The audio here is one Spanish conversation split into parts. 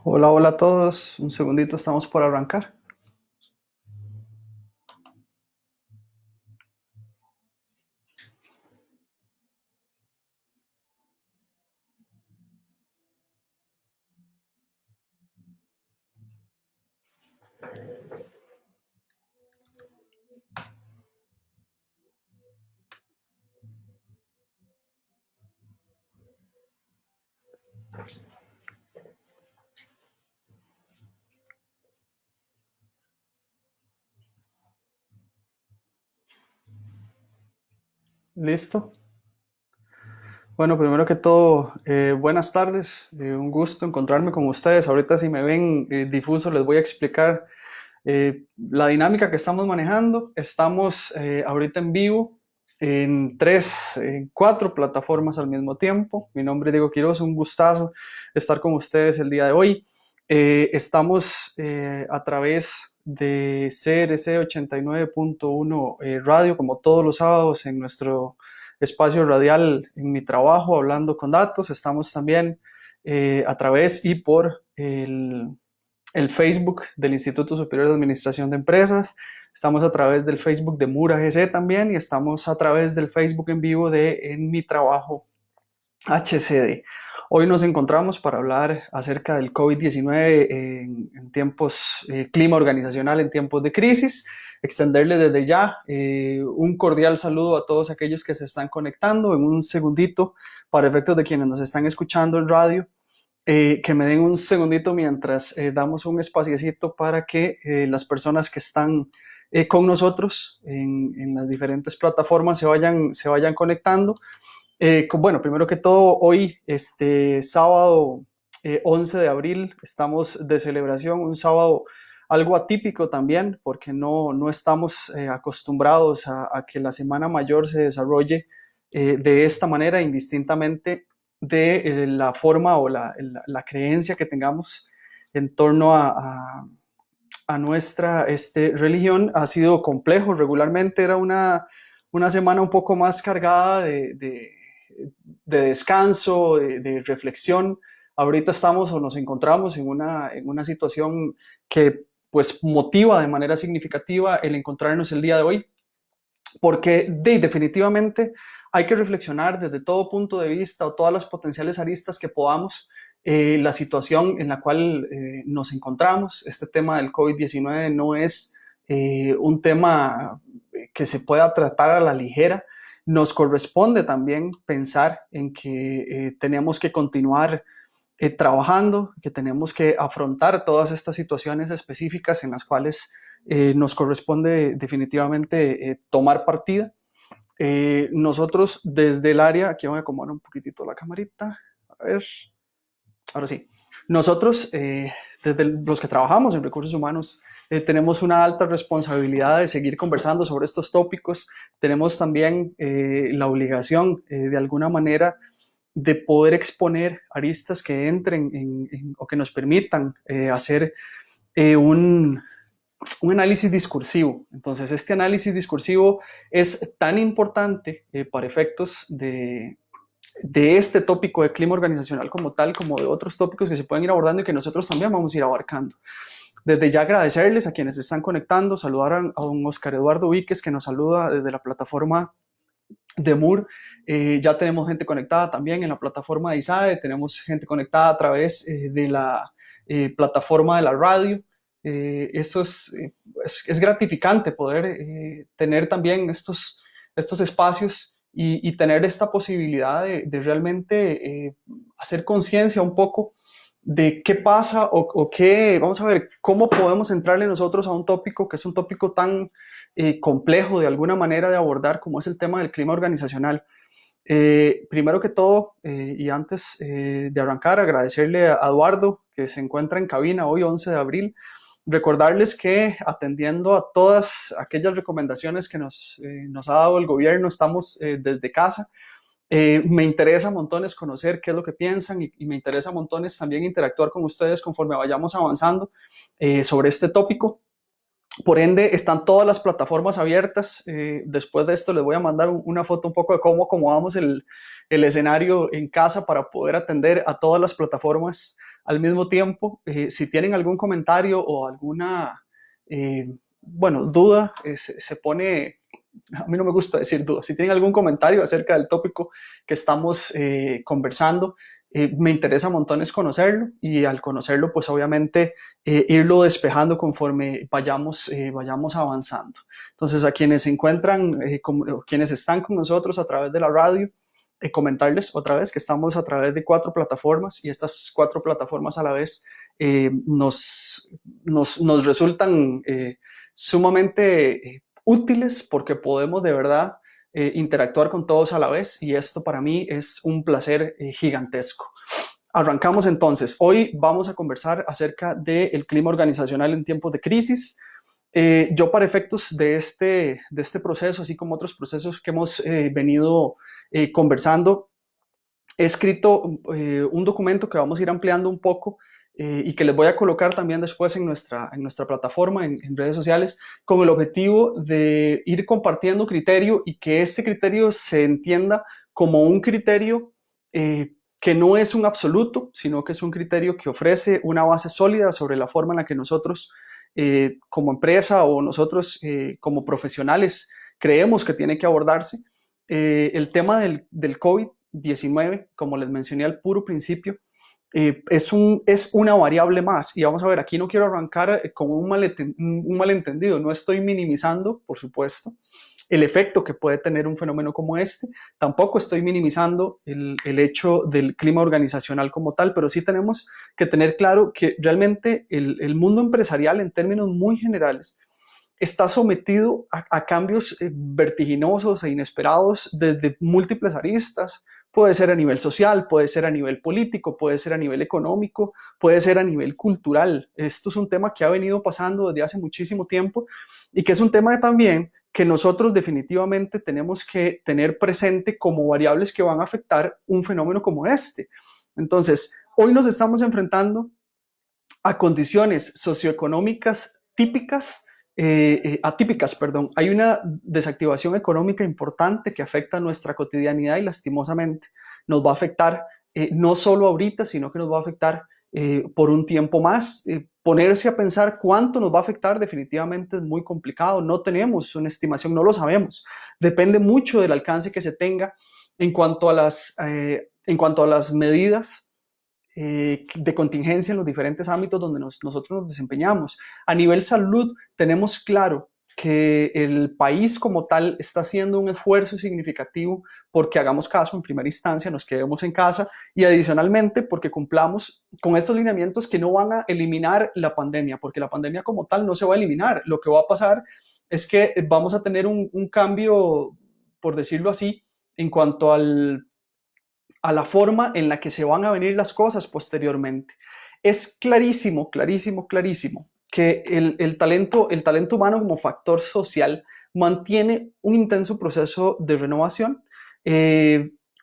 Hola, hola a todos. Un segundito, estamos por arrancar. ¿Listo? Bueno, primero que todo, buenas tardes. Un gusto encontrarme con ustedes. Ahorita si me ven difuso les voy a explicar la dinámica que estamos manejando. Estamos ahorita en vivo en cuatro plataformas al mismo tiempo. Mi nombre es Diego Quiroz, un gustazo estar con ustedes el día de hoy. Estamos a través de CRC 89.1 Radio, como todos los sábados en nuestro espacio radial en mi trabajo, hablando con datos. Estamos también a través y por el Facebook del Instituto Superior de Administración de Empresas. Estamos a través del Facebook de Mura GC también y estamos a través del Facebook en vivo de En Mi Trabajo HCD. Hoy nos encontramos para hablar acerca del COVID-19 en tiempos, clima organizacional en tiempos de crisis. Extenderle desde ya un cordial saludo a todos aquellos que se están conectando. En un segundito, para efectos de quienes nos están escuchando en radio, que me den un segundito mientras damos un espaciecito para que las personas que están con nosotros en las diferentes plataformas se vayan conectando. Bueno, primero que todo, hoy, este sábado 11 de abril, estamos de celebración, un sábado algo atípico también, porque no estamos acostumbrados a que la Semana Mayor se desarrolle de esta manera, indistintamente de la forma o la creencia que tengamos en torno a nuestra religión. Ha sido complejo, regularmente era una semana un poco más cargada de descanso, de reflexión. Ahorita estamos o nos encontramos en una situación que pues motiva de manera significativa el encontrarnos el día de hoy, porque definitivamente hay que reflexionar desde todo punto de vista o todas las potenciales aristas que podamos la situación en la cual nos encontramos. Este tema del COVID-19 no es un tema que se pueda tratar a la ligera. Nos corresponde también pensar en que tenemos que continuar trabajando, que tenemos que afrontar todas estas situaciones específicas en las cuales nos corresponde definitivamente tomar partida. Nosotros desde el área, aquí voy a acomodar un poquitito la camarita, a ver, ahora sí, nosotros desde los que trabajamos en recursos humanos tenemos una alta responsabilidad de seguir conversando sobre estos tópicos. Tenemos también la obligación de alguna manera de poder exponer aristas que entren o que nos permitan hacer un, un análisis discursivo. Entonces, este análisis discursivo es tan importante para efectos de este tópico de clima organizacional como tal, como de otros tópicos que se pueden ir abordando y que nosotros también vamos a ir abarcando. Desde ya agradecerles a quienes se están conectando, saludar a don Oscar Eduardo Víquez, que nos saluda desde la plataforma de Moore. Ya tenemos gente conectada también en la plataforma de ISAE, tenemos gente conectada a través de la plataforma de la radio. Eso es gratificante poder tener también estos espacios y tener esta posibilidad de realmente hacer conciencia un poco de qué pasa o qué, vamos a ver, cómo podemos entrarle nosotros a un tópico que es un tópico tan complejo de alguna manera de abordar como es el tema del clima organizacional. Primero que todo, y antes de arrancar, agradecerle a Eduardo que se encuentra en cabina hoy 11 de abril, recordarles que atendiendo a todas aquellas recomendaciones que nos ha dado el gobierno, estamos desde casa. Me interesa montones conocer qué es lo que piensan y me interesa montones también interactuar con ustedes conforme vayamos avanzando sobre este tópico. Por ende, están todas las plataformas abiertas. Después de esto les voy a mandar una foto un poco de cómo acomodamos el escenario en casa para poder atender a todas las plataformas al mismo tiempo. Si tienen algún comentario o alguna, duda, se pone, a mí no me gusta decir duda, si tienen algún comentario acerca del tópico que estamos conversando, me interesa montones conocerlo y al conocerlo, pues obviamente irlo despejando conforme vayamos avanzando. Entonces, a quienes se encuentran, quienes están con nosotros a través de la radio, comentarles otra vez que estamos a través de 4 plataformas y estas 4 plataformas a la vez nos resultan sumamente útiles porque podemos de verdad interactuar con todos a la vez y esto para mí es un placer gigantesco. Arrancamos entonces. Hoy vamos a conversar acerca del clima organizacional en tiempos de crisis. Yo para efectos de este proceso, así como otros procesos que hemos venido conversando, he escrito un documento que vamos a ir ampliando un poco y que les voy a colocar también después en nuestra plataforma, en redes sociales, con el objetivo de ir compartiendo criterio y que este criterio se entienda como un criterio que no es un absoluto, sino que es un criterio que ofrece una base sólida sobre la forma en la que nosotros como empresa o nosotros como profesionales creemos que tiene que abordarse. El tema del COVID-19, como les mencioné al puro principio, es una variable más. Y vamos a ver, aquí no quiero arrancar con un malentendido. No estoy minimizando, por supuesto, el efecto que puede tener un fenómeno como este. Tampoco estoy minimizando el hecho del clima organizacional como tal, pero sí tenemos que tener claro que realmente el mundo empresarial, en términos muy generales, está sometido a cambios vertiginosos e inesperados desde múltiples aristas. Puede ser a nivel social, puede ser a nivel político, puede ser a nivel económico, puede ser a nivel cultural. Esto es un tema que ha venido pasando desde hace muchísimo tiempo y que es un tema también que nosotros definitivamente tenemos que tener presente como variables que van a afectar un fenómeno como este. Entonces, hoy nos estamos enfrentando a condiciones socioeconómicas atípicas. Hay una desactivación económica importante que afecta a nuestra cotidianidad y lastimosamente nos va a afectar no solo ahorita, sino que nos va a afectar por un tiempo más. Ponerse a pensar cuánto nos va a afectar definitivamente es muy complicado. No tenemos una estimación, no lo sabemos. Depende mucho del alcance que se tenga en cuanto a las medidas de contingencia en los diferentes ámbitos donde nosotros nos desempeñamos. A nivel salud, tenemos claro que el país como tal está haciendo un esfuerzo significativo porque hagamos caso en primera instancia, nos quedemos en casa y adicionalmente porque cumplamos con estos lineamientos que no van a eliminar la pandemia, porque la pandemia como tal no se va a eliminar. Lo que va a pasar es que vamos a tener un cambio, por decirlo así, en cuanto a la forma en la que se van a venir las cosas posteriormente. Es clarísimo, clarísimo, clarísimo que el talento humano como factor social mantiene un intenso proceso de renovación,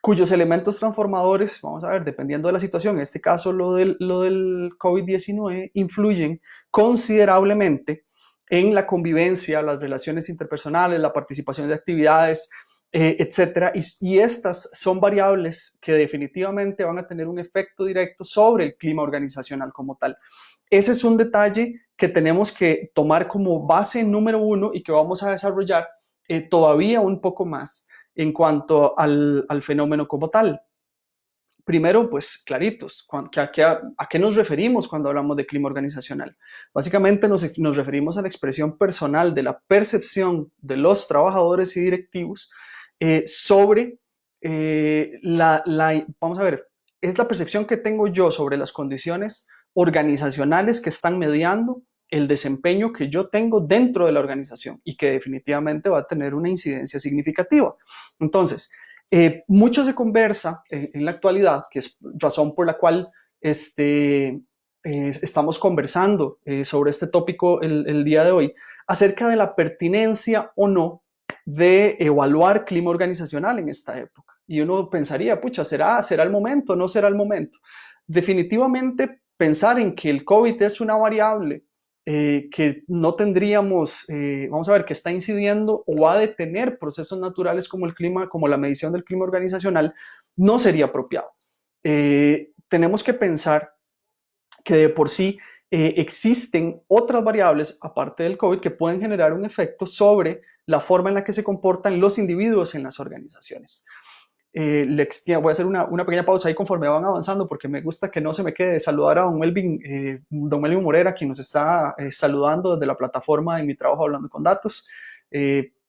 cuyos elementos transformadores, vamos a ver, dependiendo de la situación, en este caso lo del COVID-19, influyen considerablemente en la convivencia, las relaciones interpersonales, la participación de actividades, etcétera. Y estas son variables que definitivamente van a tener un efecto directo sobre el clima organizacional como tal. Ese es un detalle que tenemos que tomar como base número uno y que vamos a desarrollar todavía un poco más en cuanto al fenómeno como tal. Primero, pues claritos, ¿a qué nos referimos cuando hablamos de clima organizacional? Básicamente nos referimos a la expresión personal de la percepción de los trabajadores y directivos sobre vamos a ver, es la percepción que tengo yo sobre las condiciones organizacionales que están mediando el desempeño que yo tengo dentro de la organización y que definitivamente va a tener una incidencia significativa. Entonces, mucho se conversa en la actualidad, que es razón por la cual estamos conversando sobre este tópico el día de hoy, acerca de la pertinencia o no de evaluar clima organizacional en esta época. Y uno pensaría, pucha, ¿será el momento? ¿No será el momento? Definitivamente pensar en que el COVID es una variable que no tendríamos, vamos a ver, que está incidiendo o va a detener procesos naturales como el clima, como la medición del clima organizacional, no sería apropiado. Tenemos que pensar que de por sí existen otras variables, aparte del COVID, que pueden generar un efecto sobre la forma en la que se comportan los individuos en las organizaciones. Voy a hacer una pequeña pausa ahí conforme van avanzando, porque me gusta que no se me quede saludar a don Melvin Morera, quien nos está saludando desde la plataforma de Mi Trabajo Hablando con Datos.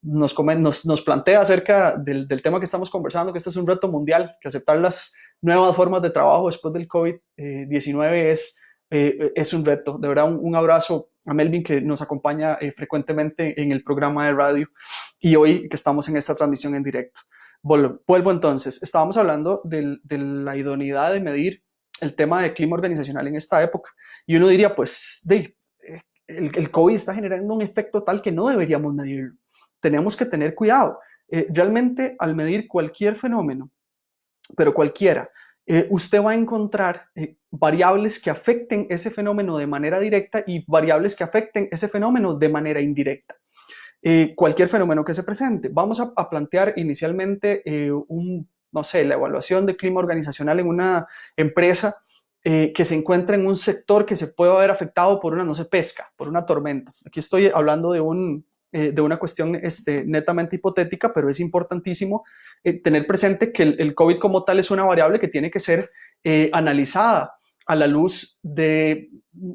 Nos plantea acerca del tema que estamos conversando, que este es un reto mundial, que aceptar las nuevas formas de trabajo después del COVID-19 es un reto. De verdad, un abrazo a Melvin, que nos acompaña frecuentemente en el programa de radio, y hoy que estamos en esta transmisión en directo. Vuelvo entonces, estábamos hablando de la idoneidad de medir el tema de clima organizacional en esta época, y uno diría, pues, el COVID está generando un efecto tal que no deberíamos medirlo. Tenemos que tener cuidado. Realmente, al medir cualquier fenómeno, pero cualquiera, usted va a encontrar variables que afecten ese fenómeno de manera directa y variables que afecten ese fenómeno de manera indirecta. Cualquier fenómeno que se presente. Vamos a plantear inicialmente no sé, la evaluación de clima organizacional en una empresa que se encuentra en un sector que se puede haber afectado por una, no sé, pesca, por una tormenta. Aquí estoy hablando de una cuestión netamente hipotética, pero es importantísimo tener presente que el COVID como tal es una variable que tiene que ser analizada a la luz de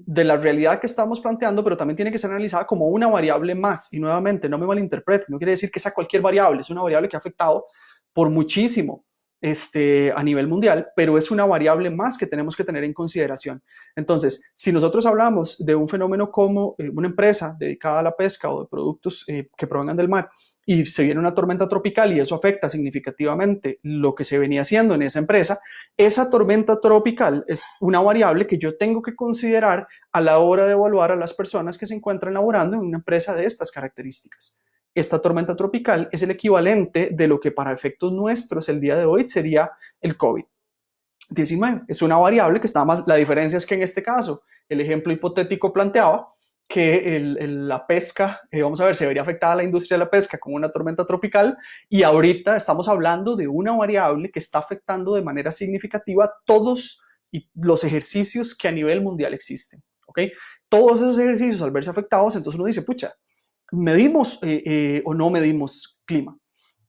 la realidad que estamos planteando, pero también tiene que ser analizada como una variable más. Y nuevamente, no me malinterprete, no quiere decir que sea cualquier variable, es una variable que ha afectado por muchísimo a nivel mundial, pero es una variable más que tenemos que tener en consideración. Entonces, si nosotros hablamos de un fenómeno como una empresa dedicada a la pesca o de productos que provengan del mar, y se viene una tormenta tropical y eso afecta significativamente lo que se venía haciendo en esa empresa, esa tormenta tropical es una variable que yo tengo que considerar a la hora de evaluar a las personas que se encuentran laborando en una empresa de estas características. Esta tormenta tropical es el equivalente de lo que para efectos nuestros el día de hoy sería el COVID-19. Es una variable que está más, la diferencia es que en este caso, el ejemplo hipotético planteaba que la pesca, vamos a ver, se vería afectada la industria de la pesca con una tormenta tropical, y ahorita estamos hablando de una variable que está afectando de manera significativa todos los ejercicios que a nivel mundial existen, ¿ok? Todos esos ejercicios al verse afectados, entonces uno dice, pucha, ¿medimos o no medimos clima?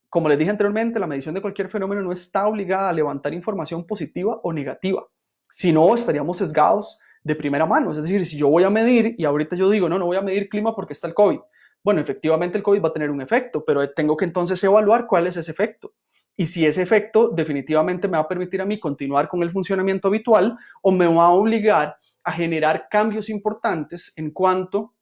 Como les dije anteriormente, la medición de cualquier fenómeno no está obligada a levantar información positiva o negativa, si no estaríamos sesgados de primera mano. Es decir, si yo voy a medir y ahorita yo digo, no voy a medir clima porque está el COVID. Bueno, efectivamente el COVID va a tener un efecto, pero tengo que entonces evaluar cuál es ese efecto. Y si ese efecto definitivamente me va a permitir a mí continuar con el funcionamiento habitual o me va a obligar a generar cambios importantes en cuanto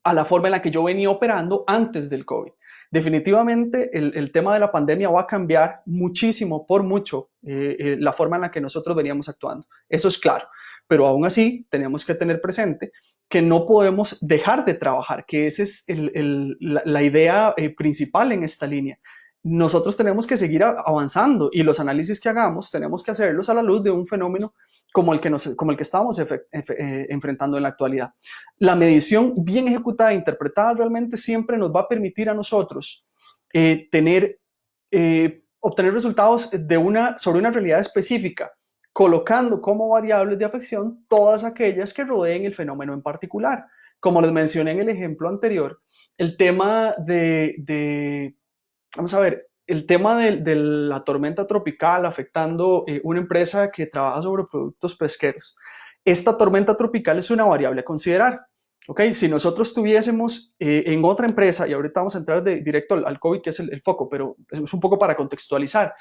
a la forma en la que yo venía operando antes del COVID. Definitivamente el tema de la pandemia va a cambiar muchísimo, por mucho, la forma en la que nosotros veníamos actuando. Eso es claro, pero aún así tenemos que tener presente que no podemos dejar de trabajar, que esa es la idea principal en esta línea. Nosotros tenemos que seguir avanzando y los análisis que hagamos tenemos que hacerlos a la luz de un fenómeno como el que estamos enfrentando en la actualidad. La medición bien ejecutada e interpretada realmente siempre nos va a permitir a nosotros obtener resultados sobre una realidad específica, colocando como variables de afección todas aquellas que rodeen el fenómeno en particular. Como les mencioné en el ejemplo anterior, el tema vamos a ver, el tema de la tormenta tropical afectando una empresa que trabaja sobre productos pesqueros. Esta tormenta tropical es una variable a considerar. ¿Okay? Si nosotros tuviésemos en otra empresa, y ahorita vamos a entrar directo al COVID, que es el foco, pero es un poco para contextualizar.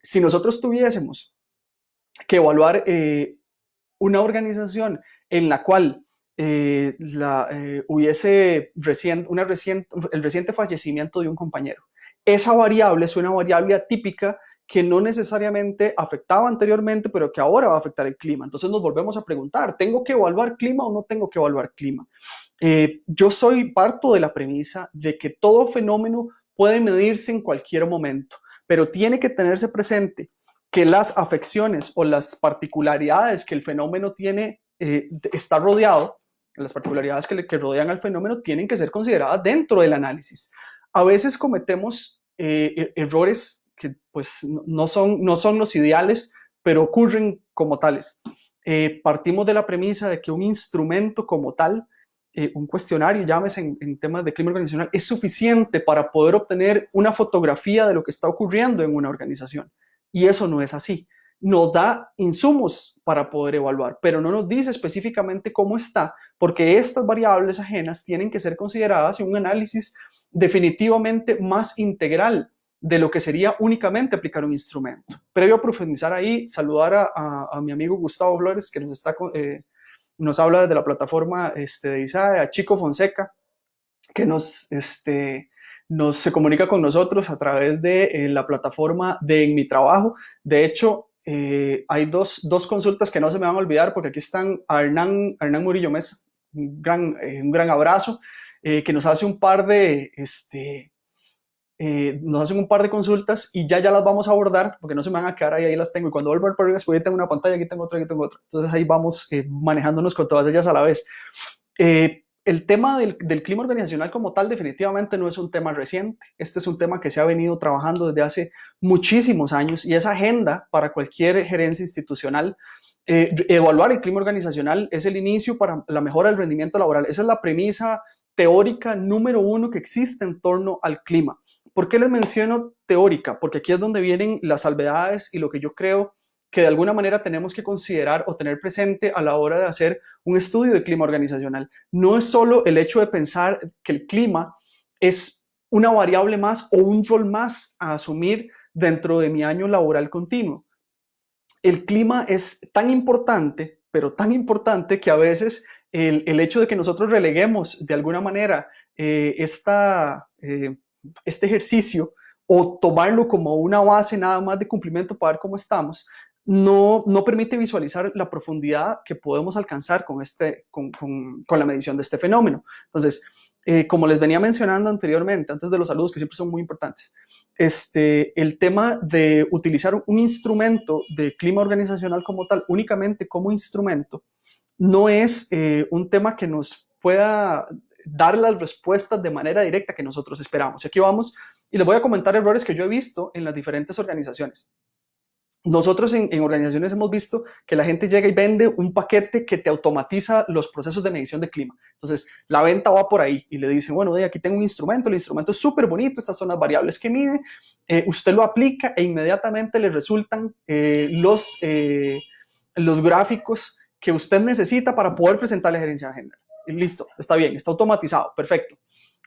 Si nosotros tuviésemos que evaluar una organización en la cual hubiese el reciente fallecimiento de un compañero, esa variable es una variable atípica que no necesariamente afectaba anteriormente, pero que ahora va a afectar el clima. Entonces nos volvemos a preguntar, ¿tengo que evaluar clima o no tengo que evaluar clima? Yo parto de la premisa de que todo fenómeno puede medirse en cualquier momento, pero tiene que tenerse presente que las afecciones o las particularidades que el fenómeno tiene, está rodeado, las particularidades que rodean al fenómeno tienen que ser consideradas dentro del análisis. A veces cometemos errores que pues no son los ideales, pero ocurren como tales. partimos de la premisa de que un instrumento como tal, un cuestionario, llámese en temas de clima organizacional, es suficiente para poder obtener una fotografía de lo que está ocurriendo en una organización. Y eso no es así. Nos da insumos para poder evaluar, pero no nos dice específicamente cómo está, porque estas variables ajenas tienen que ser consideradas en un análisis definitivamente más integral de lo que sería únicamente aplicar un instrumento. Previo a profundizar ahí, saludar a mi amigo Gustavo Flores, que nos habla desde la plataforma de ISAE, a Chico Fonseca, que se comunica con nosotros a través de la plataforma de En Mi Trabajo. De hecho, hay dos consultas que no se me van a olvidar, porque aquí están a Hernán Murillo Mesa, un gran abrazo, que nos hace un par de nos hacen un par de consultas y ya las vamos a abordar, porque no se me van a quedar ahí las tengo. Y cuando vuelvo al progreso, pues ahí tengo una pantalla, aquí tengo otra, aquí tengo otra. Entonces ahí vamos manejándonos con todas ellas a la vez. El tema del clima organizacional como tal definitivamente no es un tema reciente. Este es un tema que se ha venido trabajando desde hace muchísimos años y es agenda para cualquier gerencia institucional. Evaluar el clima organizacional es el inicio para la mejora del rendimiento laboral. Esa es la premisa teórica número uno que existe en torno al clima. ¿Por qué les menciono teórica? Porque aquí es donde vienen las salvedades y lo que yo creo que de alguna manera tenemos que considerar o tener presente a la hora de hacer un estudio de clima organizacional. No es solo el hecho de pensar que el clima es una variable más o un rol más a asumir dentro de mi año laboral continuo. El clima es tan importante, pero tan importante que a veces el hecho de que nosotros releguemos de alguna manera este ejercicio o tomarlo como una base nada más de cumplimiento para ver cómo estamos, no permite visualizar la profundidad que podemos alcanzar con la medición de este fenómeno. Entonces, como les venía mencionando anteriormente, antes de los saludos, que siempre son muy importantes, el tema de utilizar un instrumento de clima organizacional como tal, únicamente como instrumento, no es un tema que nos pueda dar las respuestas de manera directa que nosotros esperamos. Y aquí vamos, y les voy a comentar errores que yo he visto en las diferentes organizaciones. Nosotros en organizaciones hemos visto que la gente llega y vende un paquete que te automatiza los procesos de medición de clima. Entonces, la venta va por ahí y le dicen, bueno, aquí tengo un instrumento, el instrumento es súper bonito, estas son las variables que mide, usted lo aplica e inmediatamente le resultan los gráficos que usted necesita para poder presentar la gerencia general. Y listo, está bien, está automatizado, perfecto.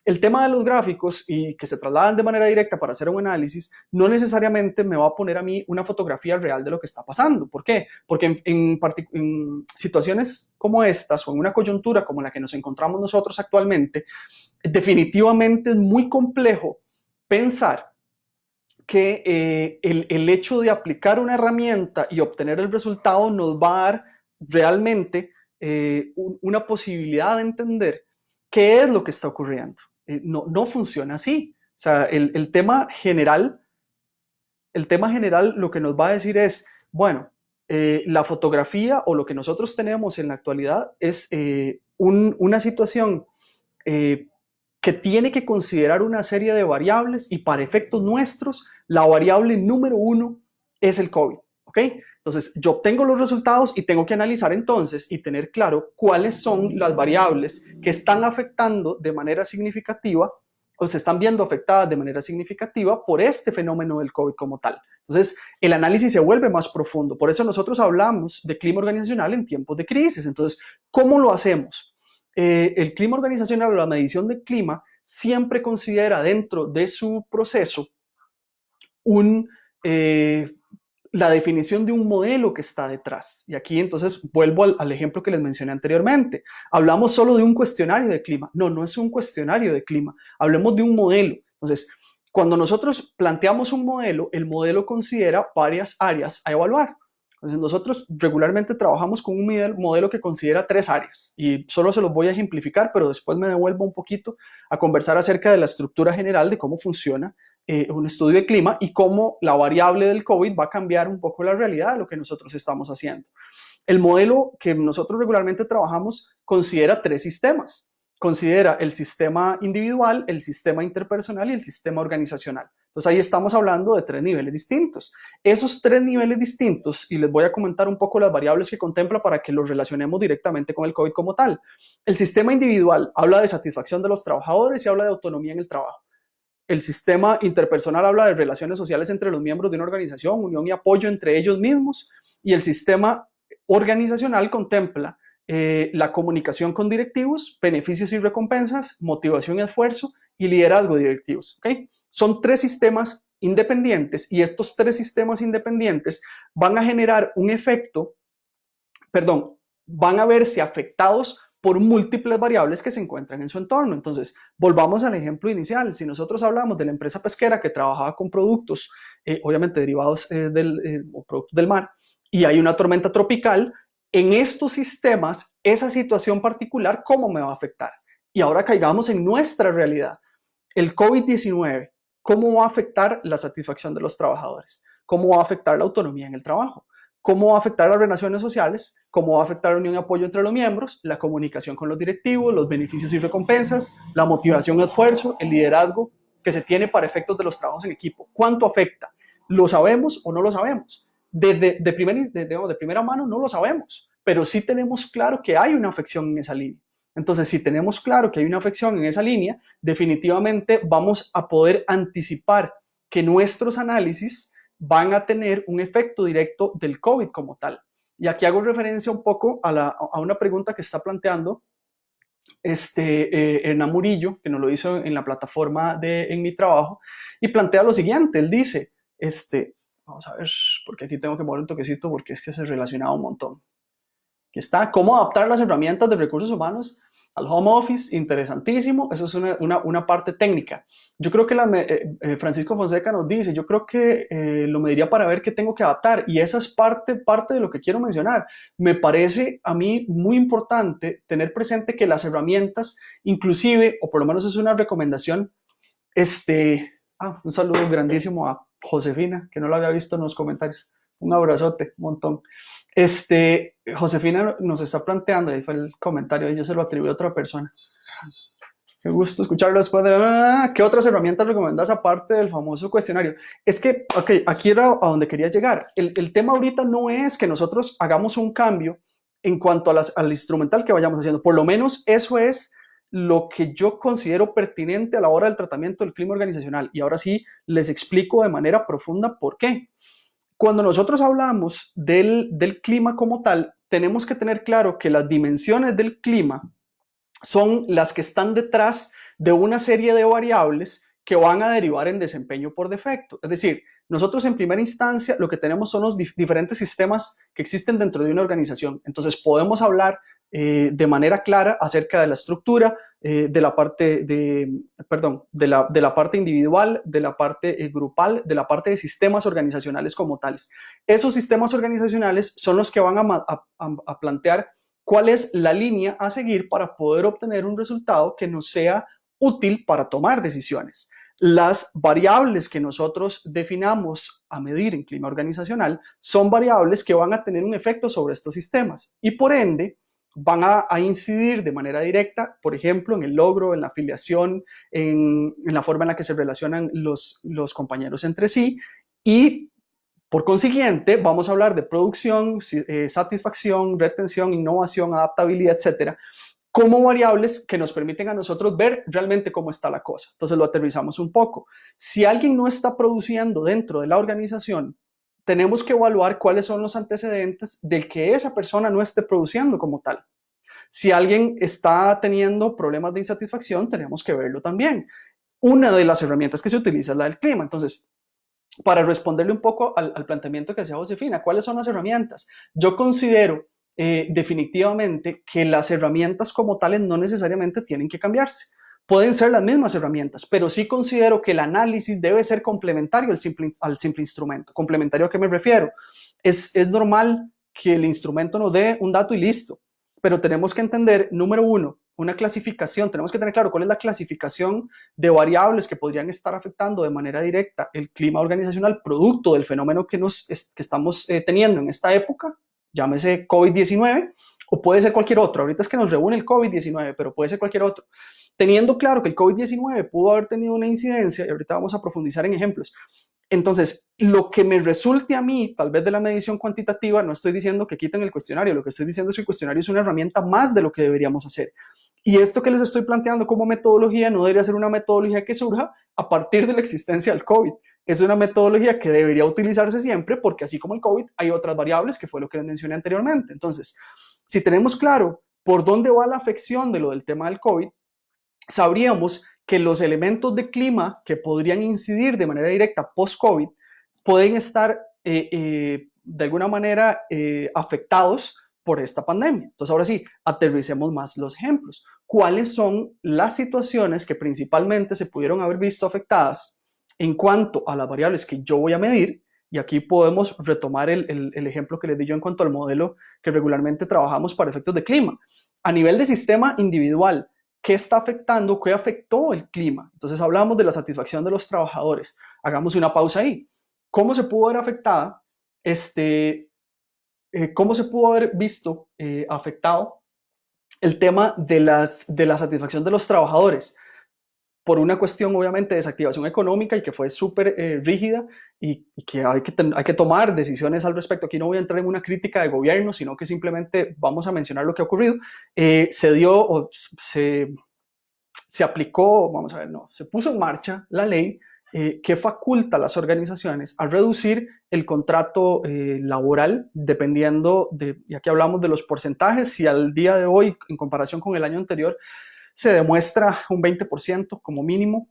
El tema de los gráficos y que se trasladan de manera directa para hacer un análisis no necesariamente me va a poner a mí una fotografía real de lo que está pasando. ¿Por qué? Porque en situaciones como estas o en una coyuntura como la que nos encontramos nosotros actualmente, definitivamente es muy complejo pensar que el hecho de aplicar una herramienta y obtener el resultado nos va a dar realmente una posibilidad de entender qué es lo que está ocurriendo. No funciona así. O sea, el tema general lo que nos va a decir es, bueno, la fotografía o lo que nosotros tenemos en la actualidad es una situación que tiene que considerar una serie de variables y para efectos nuestros, la variable número uno es el COVID, ¿ok? Entonces, yo obtengo los resultados y tengo que analizar entonces y tener claro cuáles son las variables que están afectando de manera significativa o se están viendo afectadas de manera significativa por este fenómeno del COVID como tal. Entonces, el análisis se vuelve más profundo. Por eso nosotros hablamos de clima organizacional en tiempos de crisis. Entonces, ¿cómo lo hacemos? El clima organizacional o la medición del clima siempre considera dentro de su proceso la definición de un modelo que está detrás. Y aquí entonces vuelvo al ejemplo que les mencioné anteriormente. Hablamos solo de un cuestionario de clima. No es un cuestionario de clima. Hablemos de un modelo. Entonces, cuando nosotros planteamos un modelo, el modelo considera varias áreas a evaluar. Entonces, nosotros regularmente trabajamos con un modelo que considera 3 áreas y solo se los voy a ejemplificar, pero después me devuelvo un poquito a conversar acerca de la estructura general de cómo funciona un estudio de clima y cómo la variable del COVID va a cambiar un poco la realidad de lo que nosotros estamos haciendo. El modelo que nosotros regularmente trabajamos considera 3 sistemas. Considera el sistema individual, el sistema interpersonal y el sistema organizacional. Entonces ahí estamos hablando de 3 niveles distintos. Esos 3 niveles distintos, y les voy a comentar un poco las variables que contempla para que los relacionemos directamente con el COVID como tal. El sistema individual habla de satisfacción de los trabajadores y habla de autonomía en el trabajo. El sistema interpersonal habla de relaciones sociales entre los miembros de una organización, unión y apoyo entre ellos mismos. Y el sistema organizacional contempla la comunicación con directivos, beneficios y recompensas, motivación y esfuerzo y liderazgo de directivos. ¿Okay? Son 3 sistemas independientes y estos 3 sistemas independientes van a generar un efecto, van a verse afectados por múltiples variables que se encuentran en su entorno. Entonces, volvamos al ejemplo inicial. Si nosotros hablamos de la empresa pesquera que trabajaba con productos, obviamente derivados o productos del mar, y hay una tormenta tropical, en estos sistemas, esa situación particular, ¿cómo me va a afectar? Y ahora caigamos en nuestra realidad. El COVID-19, ¿cómo va a afectar la satisfacción de los trabajadores? ¿Cómo va a afectar la autonomía en el trabajo? ¿Cómo va a afectar las relaciones sociales? ¿Cómo va a afectar la unión y apoyo entre los miembros? La comunicación con los directivos, los beneficios y recompensas, la motivación, esfuerzo, el liderazgo que se tiene para efectos de los trabajos en equipo. ¿Cuánto afecta? ¿Lo sabemos o no lo sabemos? De primera mano no lo sabemos, pero sí tenemos claro que hay una afección en esa línea. Entonces, si tenemos claro que hay una afección en esa línea, definitivamente vamos a poder anticipar que nuestros análisis van a tener un efecto directo del COVID como tal. Y aquí hago referencia un poco a una pregunta que está planteando Hernán Murillo, que nos lo hizo en la plataforma En Mi Trabajo, y plantea lo siguiente. Él dice, vamos a ver, porque aquí tengo que mover un toquecito porque es que se relaciona un montón. Aquí está, cómo adaptar las herramientas de recursos humanos al home office, interesantísimo. Eso es una parte técnica. Yo creo que Francisco Fonseca nos dice, yo creo que lo mediría para ver qué tengo que adaptar, y esa es parte de lo que quiero mencionar. Me parece a mí muy importante tener presente que las herramientas, inclusive, o por lo menos es una recomendación, un saludo grandísimo a Josefina, que no lo había visto en los comentarios. Un abrazote, un montón. Josefina nos está planteando, ahí fue el comentario, y yo se lo atribuí a otra persona. Qué gusto escucharlo después de... ¿Qué otras herramientas recomiendas aparte del famoso cuestionario? Es que, ok, aquí era a donde quería llegar. El tema ahorita no es que nosotros hagamos un cambio en cuanto al instrumental que vayamos haciendo. Por lo menos eso es lo que yo considero pertinente a la hora del tratamiento del clima organizacional. Y ahora sí les explico de manera profunda por qué. Cuando nosotros hablamos del clima como tal, tenemos que tener claro que las dimensiones del clima son las que están detrás de una serie de variables que van a derivar en desempeño por defecto. Es decir, nosotros en primera instancia lo que tenemos son los diferentes sistemas que existen dentro de una organización. Entonces podemos hablar de manera clara acerca de la estructura, de la parte de la parte individual, de la parte grupal, de la parte de sistemas organizacionales como tales. Esos sistemas organizacionales son los que van a plantear cuál es la línea a seguir para poder obtener un resultado que nos sea útil para tomar decisiones. Las variables que nosotros definamos a medir en clima organizacional son variables que van a tener un efecto sobre estos sistemas y por ende van a incidir de manera directa, por ejemplo, en el logro, en la afiliación, en la forma en la que se relacionan los compañeros entre sí, y por consiguiente vamos a hablar de producción, satisfacción, retención, innovación, adaptabilidad, etcétera, como variables que nos permiten a nosotros ver realmente cómo está la cosa. Entonces lo aterrizamos un poco. Si alguien no está produciendo dentro de la organización, tenemos que evaluar cuáles son los antecedentes del que esa persona no esté produciendo como tal. Si alguien está teniendo problemas de insatisfacción, tenemos que verlo también. Una de las herramientas que se utiliza es la del clima. Entonces, para responderle un poco al planteamiento que hacía Josefina, ¿cuáles son las herramientas? Yo considero definitivamente que las herramientas como tales no necesariamente tienen que cambiarse. Pueden ser las mismas herramientas, pero sí considero que el análisis debe ser complementario al simple instrumento. ¿Complementario a qué me refiero? Es normal que el instrumento nos dé un dato y listo, pero tenemos que entender, número uno, una clasificación, tenemos que tener claro cuál es la clasificación de variables que podrían estar afectando de manera directa el clima organizacional producto del fenómeno que estamos teniendo en esta época. llámese COVID-19, o puede ser cualquier otro. Ahorita es que nos reúne el COVID-19, pero puede ser cualquier otro. Teniendo claro que el COVID-19 pudo haber tenido una incidencia, y ahorita vamos a profundizar en ejemplos. Entonces, lo que me resulte a mí, tal vez de la medición cuantitativa, no estoy diciendo que quiten el cuestionario, lo que estoy diciendo es que el cuestionario es una herramienta más de lo que deberíamos hacer. Y esto que les estoy planteando como metodología no debería ser una metodología que surja a partir de la existencia del COVID. Es una metodología que debería utilizarse siempre porque así como el COVID hay otras variables que fue lo que les mencioné anteriormente. Entonces, si tenemos claro por dónde va la afección de lo del tema del COVID, sabríamos que los elementos de clima que podrían incidir de manera directa post-COVID pueden estar de alguna manera afectados por esta pandemia. Entonces, ahora sí, aterricemos más los ejemplos. ¿Cuáles son las situaciones que principalmente se pudieron haber visto afectadas en cuanto a las variables que yo voy a medir? Y aquí podemos retomar el ejemplo que les di yo en cuanto al modelo que regularmente trabajamos para efectos de clima. A nivel de sistema individual, ¿qué está afectando? ¿Qué afectó el clima? Entonces hablamos de la satisfacción de los trabajadores. Hagamos una pausa ahí. ¿Cómo se pudo ver afectada? ¿Cómo se pudo haber visto afectado el tema de la satisfacción de los trabajadores? Por una cuestión obviamente de desactivación económica y que fue súper rígida y que hay que tomar decisiones al respecto. Aquí no voy a entrar en una crítica de gobierno, sino que simplemente vamos a mencionar lo que ha ocurrido. Se dio o se aplicó, vamos a ver, no, se puso en marcha la ley que faculta a las organizaciones a reducir el contrato laboral dependiendo de, y aquí hablamos de los porcentajes, si al día de hoy, en comparación con el año anterior, se demuestra un 20% como mínimo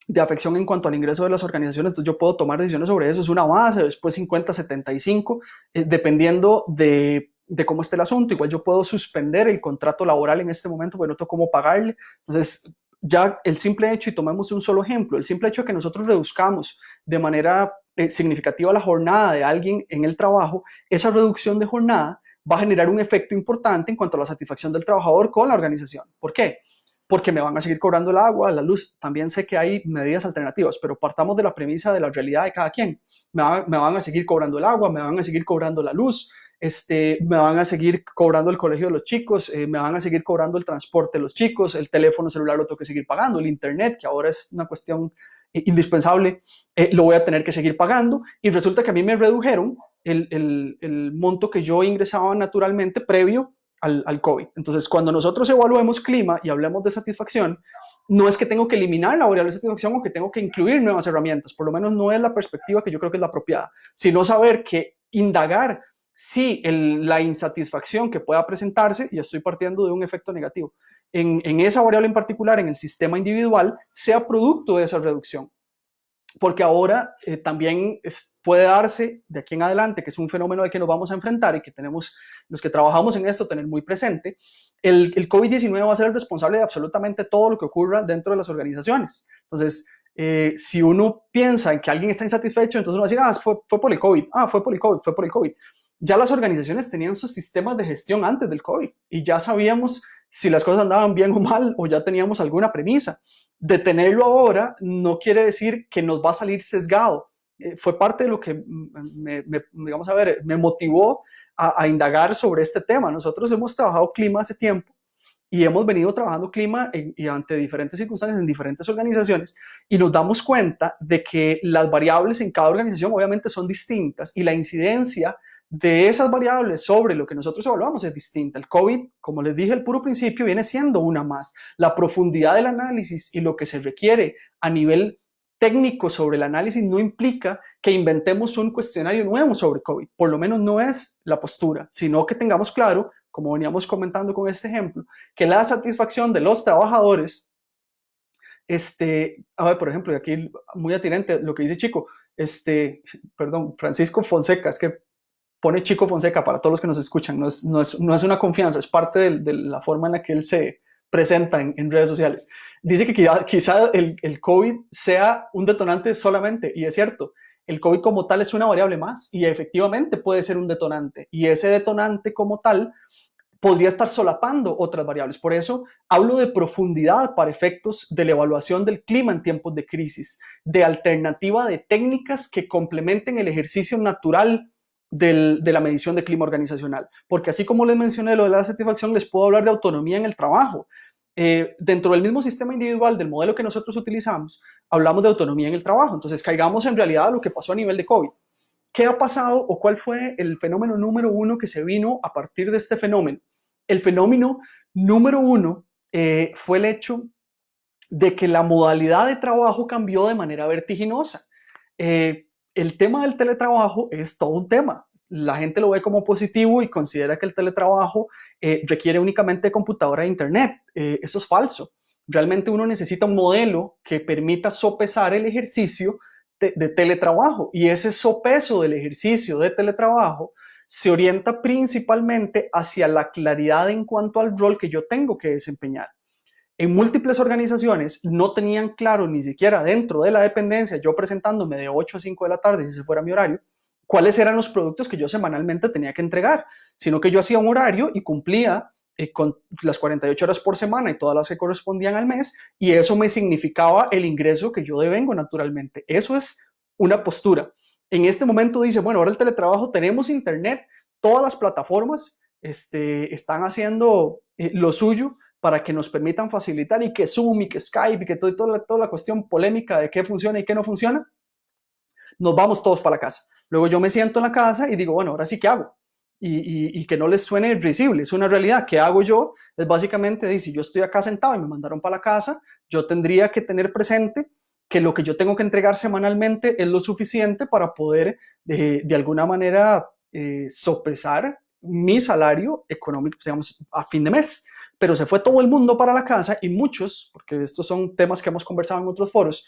de afección en cuanto al ingreso de las organizaciones, entonces yo puedo tomar decisiones sobre eso, es una base, después 50, 75, dependiendo de cómo esté el asunto. Igual yo puedo suspender el contrato laboral en este momento porque no tengo cómo pagarle. Entonces, ya el simple hecho, y tomemos un solo ejemplo, el simple hecho de que nosotros reduzcamos de manera significativa la jornada de alguien en el trabajo, esa reducción de jornada va a generar un efecto importante en cuanto a la satisfacción del trabajador con la organización. ¿Por qué? Porque me van a seguir cobrando el agua, la luz. También sé que hay medidas alternativas, pero partamos de la premisa de la realidad de cada quien. Me van a seguir cobrando el agua, me van a seguir cobrando la luz, me van a seguir cobrando el colegio de los chicos, me van a seguir cobrando el transporte de los chicos, el teléfono celular lo tengo que seguir pagando, el internet, que ahora es una cuestión indispensable, lo voy a tener que seguir pagando, y resulta que a mí me redujeron el monto que yo ingresaba naturalmente previo al COVID. Entonces, cuando nosotros evaluemos clima y hablemos de satisfacción, no es que tengo que eliminar la variable de satisfacción o que tengo que incluir nuevas herramientas, por lo menos no es la perspectiva que yo creo que es la apropiada, sino saber que indagar si la insatisfacción que pueda presentarse, y estoy partiendo de un efecto negativo, en esa variable en particular, en el sistema individual, sea producto de esa reducción. Porque ahora también puede darse de aquí en adelante, que es un fenómeno al que nos vamos a enfrentar y que tenemos los que trabajamos en esto tener muy presente, el COVID-19 va a ser el responsable de absolutamente todo lo que ocurra dentro de las organizaciones. Entonces, si uno piensa en que alguien está insatisfecho, entonces uno va a decir, fue por el COVID, fue por el COVID, fue por el COVID. Ya las organizaciones tenían sus sistemas de gestión antes del COVID y ya sabíamos si las cosas andaban bien o mal o ya teníamos alguna premisa. Detenerlo ahora no quiere decir que nos va a salir sesgado. Fue parte de lo que me motivó a indagar sobre este tema. Nosotros hemos trabajado clima hace tiempo y hemos venido trabajando clima y ante diferentes circunstancias en diferentes organizaciones y nos damos cuenta de que las variables en cada organización obviamente son distintas y la incidencia de esas variables sobre lo que nosotros evaluamos es distinta. El COVID, como les dije al puro principio, viene siendo una más. La profundidad del análisis y lo que se requiere a nivel técnico sobre el análisis no implica que inventemos un cuestionario nuevo sobre COVID. Por lo menos no es la postura, sino que tengamos claro, como veníamos comentando con este ejemplo, que la satisfacción de los trabajadores, a ver, por ejemplo, y aquí muy atinente lo que dice Chico, perdón, Francisco Fonseca, es que pone Chico Fonseca para todos los que nos escuchan, no es una confianza, es parte de la forma en la que él se presenta en redes sociales. Dice que quizá el COVID sea un detonante solamente, y es cierto, el COVID como tal es una variable más y efectivamente puede ser un detonante, y ese detonante como tal podría estar solapando otras variables. Por eso hablo de profundidad para efectos de la evaluación del clima en tiempos de crisis, de alternativa de técnicas que complementen el ejercicio natural de la medición de clima organizacional. Porque así como les mencioné lo de la satisfacción, les puedo hablar de autonomía en el trabajo. Dentro del mismo sistema individual del modelo que nosotros utilizamos, hablamos de autonomía en el trabajo. Entonces, caigamos en realidad a lo que pasó a nivel de COVID. ¿Qué ha pasado o cuál fue el fenómeno número uno que se vino a partir de este fenómeno? El fenómeno número uno fue el hecho de que la modalidad de trabajo cambió de manera vertiginosa. El tema del teletrabajo es todo un tema. La gente lo ve como positivo y considera que el teletrabajo requiere únicamente computadora e internet. Eso es falso. Realmente uno necesita un modelo que permita sopesar el ejercicio de teletrabajo, y ese sopeso del ejercicio de teletrabajo se orienta principalmente hacia la claridad en cuanto al rol que yo tengo que desempeñar. En múltiples organizaciones no tenían claro, ni siquiera dentro de la dependencia, yo presentándome de 8 a 5 de la tarde, si ese fuera mi horario, cuáles eran los productos que yo semanalmente tenía que entregar, sino que yo hacía un horario y cumplía con las 48 horas por semana y todas las que correspondían al mes, y eso me significaba el ingreso que yo devengo naturalmente. Eso es una postura. En este momento dice, bueno, ahora el teletrabajo, tenemos internet, todas las plataformas están haciendo lo suyo para que nos permitan facilitar, y que Zoom y que Skype y que toda la cuestión polémica de qué funciona y qué no funciona, nos vamos todos para la casa. Luego yo me siento en la casa y digo, bueno, ahora sí, ¿qué hago? Y que no les suene risible, es una realidad. ¿Qué hago yo? Es básicamente, si yo estoy acá sentado y me mandaron para la casa, yo tendría que tener presente que lo que yo tengo que entregar semanalmente es lo suficiente para poder de alguna manera sopesar mi salario económico, digamos, a fin de mes. Pero se fue todo el mundo para la casa, y muchos, porque estos son temas que hemos conversado en otros foros,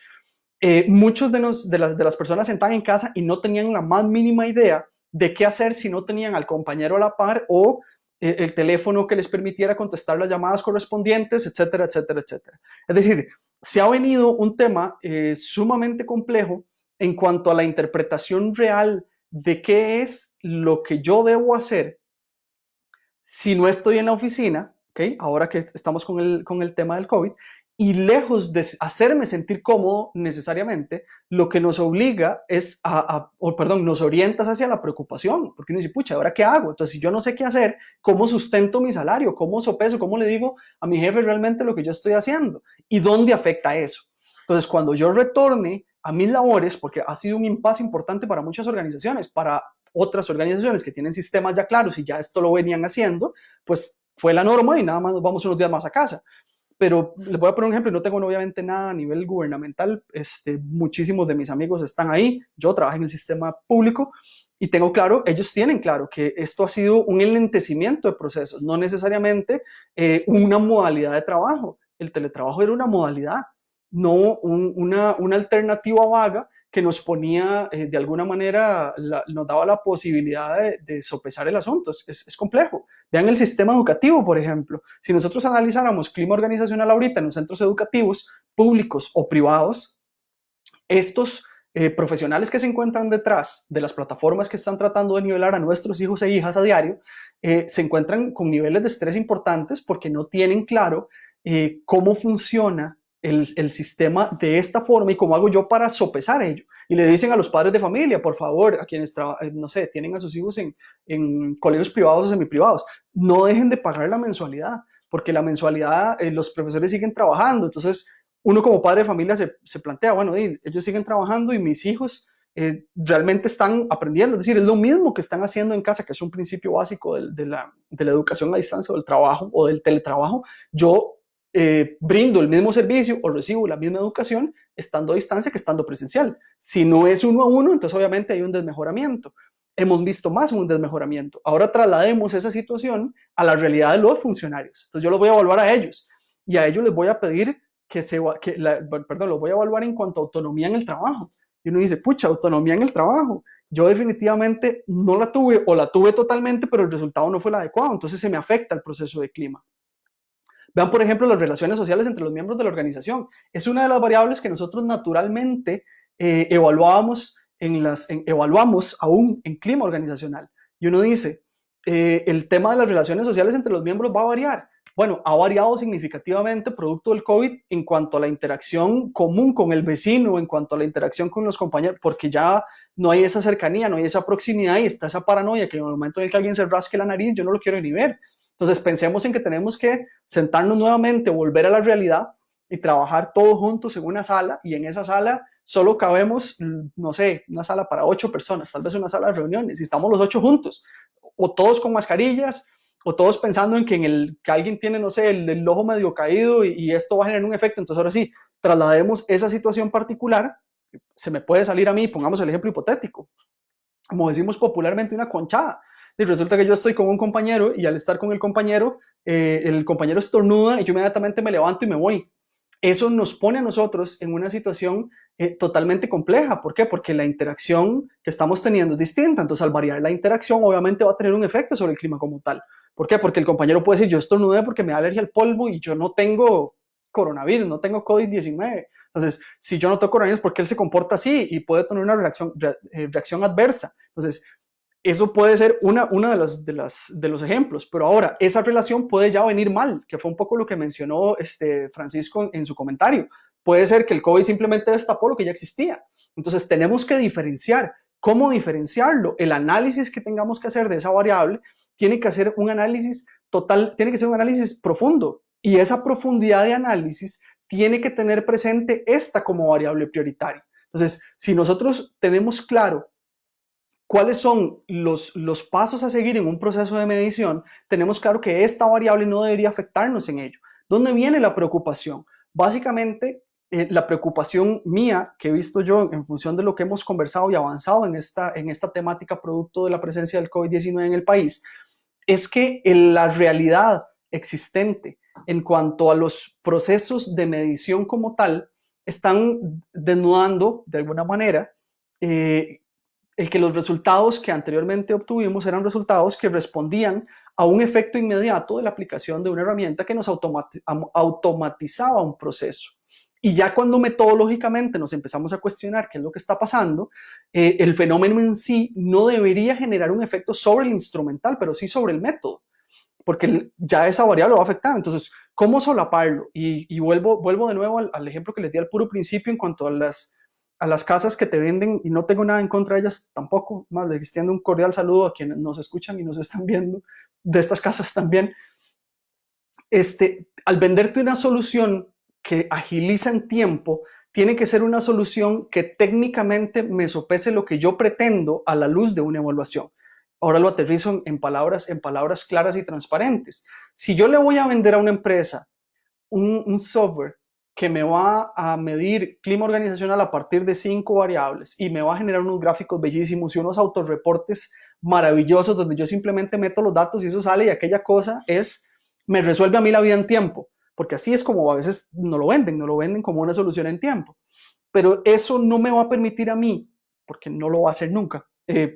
muchos de las personas sentaban en casa y no tenían la más mínima idea de qué hacer si no tenían al compañero a la par o el teléfono que les permitiera contestar las llamadas correspondientes, etcétera, etcétera, etcétera. Es decir, se ha venido un tema sumamente complejo en cuanto a la interpretación real de qué es lo que yo debo hacer si no estoy en la oficina, ¿okay? Ahora que estamos con el tema del COVID, y lejos de hacerme sentir cómodo necesariamente, lo que nos obliga es nos orientas hacia la preocupación, porque uno dice, pucha, ¿ahora qué hago? Entonces, si yo no sé qué hacer, ¿cómo sustento mi salario? ¿Cómo sopeso? ¿Cómo le digo a mi jefe realmente lo que yo estoy haciendo? ¿Y dónde afecta eso? Entonces, cuando yo retorne a mis labores, porque ha sido un impasse importante para muchas organizaciones, para otras organizaciones que tienen sistemas ya claros y ya esto lo venían haciendo, pues fue la norma y nada más nos vamos unos días más a casa. Pero les voy a poner un ejemplo, no tengo obviamente nada a nivel gubernamental, muchísimos de mis amigos están ahí, yo trabajo en el sistema público y tengo claro, ellos tienen claro que esto ha sido un enlentecimiento de procesos, no necesariamente una modalidad de trabajo. El teletrabajo era una modalidad, no una alternativa vaga que nos ponía de alguna manera, nos daba la posibilidad de sopesar el asunto. Es complejo. Vean el sistema educativo, por ejemplo. Si nosotros analizáramos clima organizacional ahorita en los centros educativos públicos o privados, estos profesionales que se encuentran detrás de las plataformas que están tratando de nivelar a nuestros hijos e hijas a diario, se encuentran con niveles de estrés importantes porque no tienen claro cómo funciona el sistema de esta forma y cómo hago yo para sopesar ello. Y le dicen a los padres de familia, por favor, a quienes no sé, tienen a sus hijos en colegios privados o semiprivados, no dejen de pagar la mensualidad, porque la mensualidad, los profesores siguen trabajando. Entonces, uno como padre de familia se plantea, bueno, ellos siguen trabajando y mis hijos realmente están aprendiendo. Es decir, es lo mismo que están haciendo en casa, que es un principio básico de la educación a distancia, o del trabajo o del teletrabajo. Yo brindo el mismo servicio o recibo la misma educación estando a distancia que estando presencial. Si no es uno a uno, entonces obviamente hay un desmejoramiento. Hemos visto más un desmejoramiento. Ahora traslademos esa situación a la realidad de los funcionarios. Entonces yo los voy a evaluar a ellos y a ellos les voy a pedir los voy a evaluar en cuanto a autonomía en el trabajo. Y uno dice, pucha, autonomía en el trabajo. Yo definitivamente no la tuve o la tuve totalmente, pero el resultado no fue el adecuado. Entonces se me afecta el proceso de clima. Vean, por ejemplo, las relaciones sociales entre los miembros de la organización. Es una de las variables que nosotros naturalmente evaluamos aún en clima organizacional. Y uno dice, el tema de las relaciones sociales entre los miembros va a variar. Bueno, ha variado significativamente producto del COVID en cuanto a la interacción común con el vecino, en cuanto a la interacción con los compañeros, porque ya no hay esa cercanía, no hay esa proximidad y está esa paranoia que en el momento en el que alguien se rasque la nariz, yo no lo quiero ni ver. Entonces pensemos en que tenemos que sentarnos nuevamente, volver a la realidad y trabajar todos juntos en una sala, y en esa sala solo cabemos, no sé, una sala para 8 personas, tal vez una sala de reuniones, y estamos los 8 juntos, o todos con mascarillas, o todos pensando en que, que alguien tiene, no sé, el ojo medio caído y esto va a generar un efecto. Entonces ahora sí, traslademos esa situación particular, se me puede salir a mí, pongamos el ejemplo hipotético, como decimos popularmente, una conchada. Y resulta que yo estoy con un compañero y al estar con el compañero estornuda y yo inmediatamente me levanto y me voy. Eso nos pone a nosotros en una situación totalmente compleja. ¿Por qué? Porque la interacción que estamos teniendo es distinta. Entonces, al variar la interacción, obviamente va a tener un efecto sobre el clima como tal. ¿Por qué? Porque el compañero puede decir, yo estornudé porque me da alergia al polvo y yo no tengo coronavirus, no tengo COVID-19. Entonces, si yo no tengo coronavirus, ¿por qué él se comporta así? Y puede tener una reacción adversa. Entonces, eso puede ser una de los ejemplos, pero ahora esa relación puede ya venir mal, que fue un poco lo que mencionó Francisco en su comentario. Puede ser que el COVID simplemente destapó lo que ya existía. Entonces tenemos que diferenciar. ¿Cómo diferenciarlo? El análisis que tengamos que hacer de esa variable tiene que hacer un análisis total, tiene que ser un análisis profundo, y esa profundidad de análisis tiene que tener presente esta como variable prioritaria. Entonces, si nosotros tenemos claro cuáles son los pasos a seguir en un proceso de medición, tenemos claro que esta variable no debería afectarnos en ello. ¿Dónde viene la preocupación? Básicamente, la preocupación mía que he visto yo en función de lo que hemos conversado y avanzado en esta temática producto de la presencia del COVID-19 en el país, es que la realidad existente en cuanto a los procesos de medición como tal están desnudando de alguna manera el que los resultados que anteriormente obtuvimos eran resultados que respondían a un efecto inmediato de la aplicación de una herramienta que nos automatizaba un proceso. Y ya cuando metodológicamente nos empezamos a cuestionar qué es lo que está pasando, el fenómeno en sí no debería generar un efecto sobre el instrumental, pero sí sobre el método, porque ya esa variable va a afectar. Entonces, ¿cómo solaparlo? Y vuelvo de nuevo al ejemplo que les di al puro principio en cuanto a las casas que te venden, y no tengo nada en contra de ellas tampoco, más les extiendo un cordial saludo a quienes nos escuchan y nos están viendo de estas casas también. Al venderte una solución que agiliza en tiempo, tiene que ser una solución que técnicamente me sopese lo que yo pretendo a la luz de una evaluación. Ahora lo aterrizo en palabras claras y transparentes. Si yo le voy a vender a una empresa un software que me va a medir clima organizacional a partir de 5 variables y me va a generar unos gráficos bellísimos y unos autorreportes maravillosos donde yo simplemente meto los datos y eso sale, y aquella cosa me resuelve a mí la vida en tiempo, porque así es como a veces no lo venden como una solución en tiempo. Pero eso no me va a permitir a mí, porque no lo va a hacer nunca,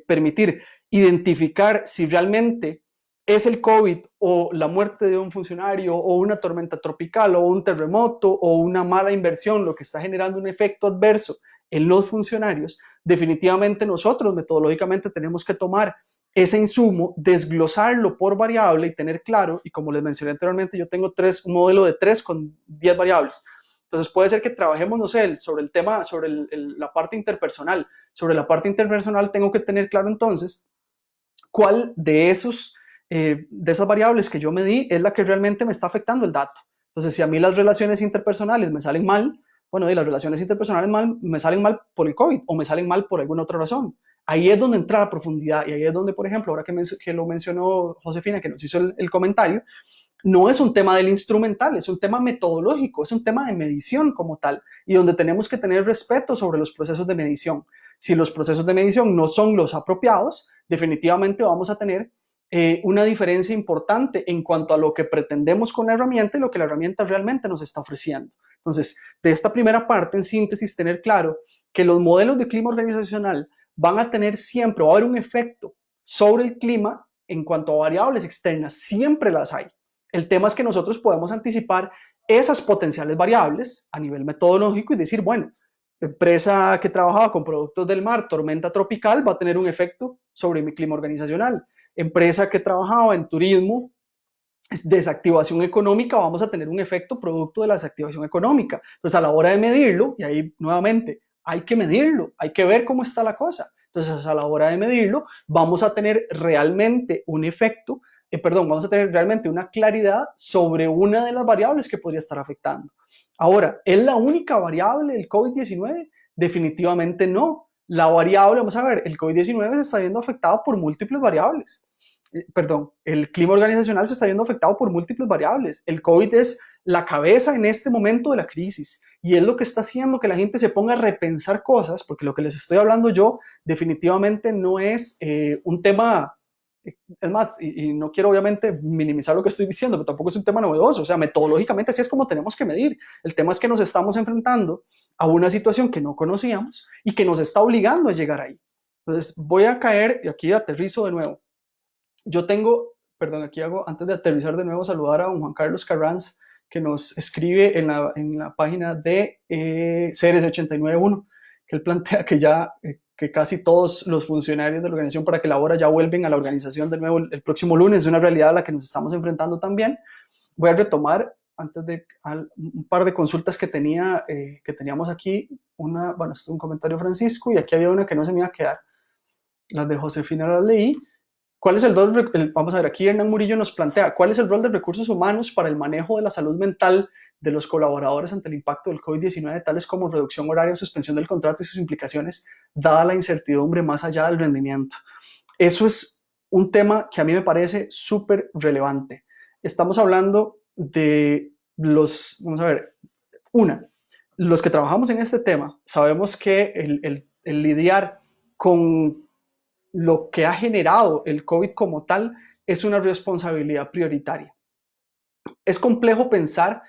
permitir identificar si realmente es el COVID o la muerte de un funcionario o una tormenta tropical o un terremoto o una mala inversión lo que está generando un efecto adverso en los funcionarios. Definitivamente nosotros metodológicamente tenemos que tomar ese insumo, desglosarlo por variable y tener claro, y como les mencioné anteriormente, yo tengo un modelo de 3 con 10 variables. Entonces puede ser que trabajemos, no sé, sobre el tema, sobre la parte interpersonal. Sobre la parte interpersonal tengo que tener claro entonces cuál de esas variables que yo medí es la que realmente me está afectando el dato. Entonces, si a mí las relaciones interpersonales me salen mal, bueno, y las relaciones interpersonales me salen mal por el COVID o me salen mal por alguna otra razón. Ahí es donde entra la profundidad, y ahí es donde, por ejemplo, ahora que lo mencionó Josefina, que nos hizo el comentario, no es un tema del instrumental, es un tema metodológico, es un tema de medición como tal, y donde tenemos que tener respeto sobre los procesos de medición. Si los procesos de medición no son los apropiados, definitivamente vamos a tener una diferencia importante en cuanto a lo que pretendemos con la herramienta y lo que la herramienta realmente nos está ofreciendo. Entonces, de esta primera parte, en síntesis, tener claro que los modelos de clima organizacional van a tener siempre, va a haber un efecto sobre el clima en cuanto a variables externas, siempre las hay. El tema es que nosotros podemos anticipar esas potenciales variables a nivel metodológico y decir, bueno, empresa que trabajaba con productos del mar, tormenta tropical, va a tener un efecto sobre mi clima organizacional. Empresa que trabajaba en turismo, desactivación económica, vamos a tener un efecto producto de la desactivación económica. Entonces, a la hora de medirlo, y ahí nuevamente hay que medirlo, hay que ver cómo está la cosa. Entonces, a la hora de medirlo, vamos a tener realmente un efecto, vamos a tener realmente una claridad sobre una de las variables que podría estar afectando. Ahora, ¿es la única variable del COVID-19? Definitivamente no. La variable, vamos a ver, el COVID-19 se está viendo afectado por múltiples variables. El clima organizacional se está viendo afectado por múltiples variables. El COVID es la cabeza en este momento de la crisis y es lo que está haciendo que la gente se ponga a repensar cosas, porque lo que les estoy hablando yo definitivamente no es un tema, es más, y no quiero obviamente minimizar lo que estoy diciendo, pero tampoco es un tema novedoso, o sea, metodológicamente así es como tenemos que medir. El tema es que nos estamos enfrentando a una situación que no conocíamos y que nos está obligando a llegar ahí. Entonces voy a caer, y aquí aterrizo de nuevo. Yo tengo, perdón, aquí hago, antes de aterrizar de nuevo, saludar a don Juan Carlos Carranz, que nos escribe en la página de CRS 891, que él plantea que ya que casi todos los funcionarios de la organización para que labora ya vuelven a la organización de nuevo el próximo lunes, es una realidad a la que nos estamos enfrentando también. Voy a retomar antes de un par de consultas que teníamos aquí, bueno, esto es un comentario Francisco y aquí había una que no se me iba a quedar, las de Josefina las leí. ¿Cuál es el rol? Vamos a ver, aquí Hernán Murillo nos plantea, ¿cuál es el rol de recursos humanos para el manejo de la salud mental de los colaboradores ante el impacto del COVID-19, tales como reducción horaria o suspensión del contrato y sus implicaciones, dada la incertidumbre más allá del rendimiento? Eso es un tema que a mí me parece súper relevante. Estamos hablando de vamos a ver, los que trabajamos en este tema, sabemos que el lidiar con lo que ha generado el COVID como tal es una responsabilidad prioritaria. Es complejo pensar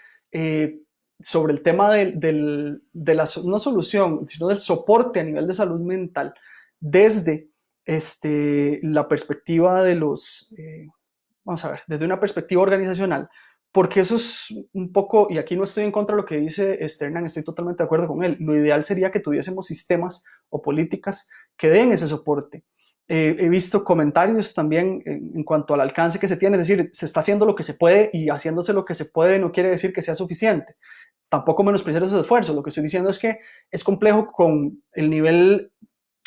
sobre el tema de la no solución, sino del soporte a nivel de salud mental desde la perspectiva de vamos a ver, desde una perspectiva organizacional, porque eso es un poco, y aquí no estoy en contra de lo que dice Hernán, estoy totalmente de acuerdo con él, lo ideal sería que tuviésemos sistemas o políticas que den ese soporte. He visto comentarios también en cuanto al alcance que se tiene, es decir, se está haciendo lo que se puede y haciéndose lo que se puede no quiere decir que sea suficiente. Tampoco menospreciar esos esfuerzos, lo que estoy diciendo es que es complejo con el nivel,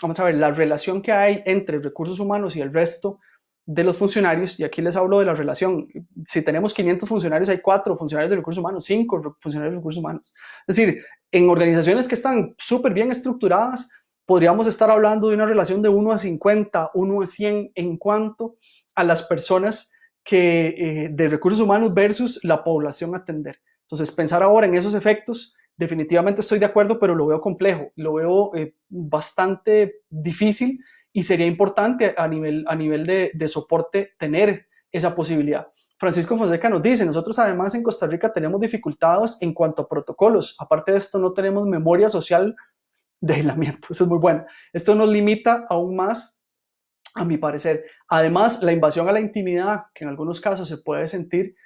vamos a ver, la relación que hay entre recursos humanos y el resto de los funcionarios, y aquí les hablo de la relación, si tenemos 500 funcionarios, hay 4 funcionarios de recursos humanos, 5 funcionarios de recursos humanos. Es decir, en organizaciones que están súper bien estructuradas, podríamos estar hablando de una relación de 1 a 50, 1 a 100 en cuanto a las personas de recursos humanos versus la población a atender. Entonces, pensar ahora en esos efectos, definitivamente estoy de acuerdo, pero lo veo complejo, lo veo bastante difícil y sería importante a nivel de soporte tener esa posibilidad. Francisco Fonseca nos dice, nosotros además en Costa Rica tenemos dificultades en cuanto a protocolos. Aparte de esto, no tenemos memoria social de aislamiento. Eso es muy bueno. Esto nos limita aún más, a mi parecer. Además, la invasión a la intimidad, que en algunos casos se puede sentir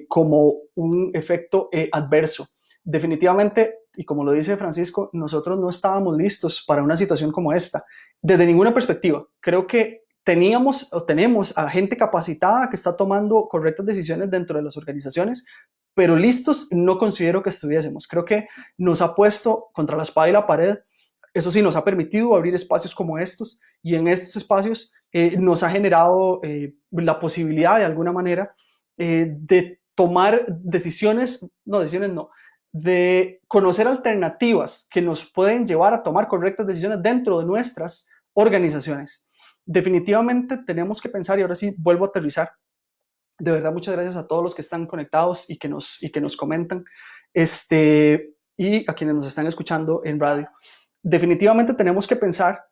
como un efecto adverso. Definitivamente, y como lo dice Francisco, nosotros no estábamos listos para una situación como esta, desde ninguna perspectiva. Creo que teníamos o tenemos a gente capacitada que está tomando correctas decisiones dentro de las organizaciones, pero listos no considero que estuviésemos. Creo que nos ha puesto contra la espada y la pared. Eso sí, nos ha permitido abrir espacios como estos y en estos espacios nos ha generado la posibilidad de alguna manera de tomar decisiones no, de conocer alternativas que nos pueden llevar a tomar correctas decisiones dentro de nuestras organizaciones. Definitivamente tenemos que pensar, y ahora sí vuelvo a aterrizar, de verdad muchas gracias a todos los que están conectados y que nos comentan, y a quienes nos están escuchando en radio. Definitivamente tenemos que pensar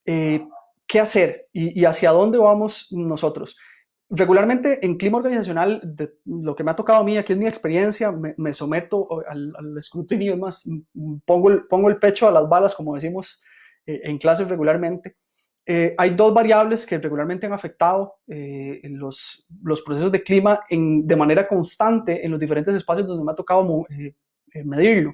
qué hacer y hacia dónde vamos nosotros. Regularmente en clima organizacional, lo que me ha tocado a mí, aquí es mi experiencia, me someto al escrutinio, es más, pongo el pecho a las balas, como decimos en clases regularmente. Hay 2 variables que regularmente han afectado los procesos de clima de manera constante en los diferentes espacios donde me ha tocado medirlo.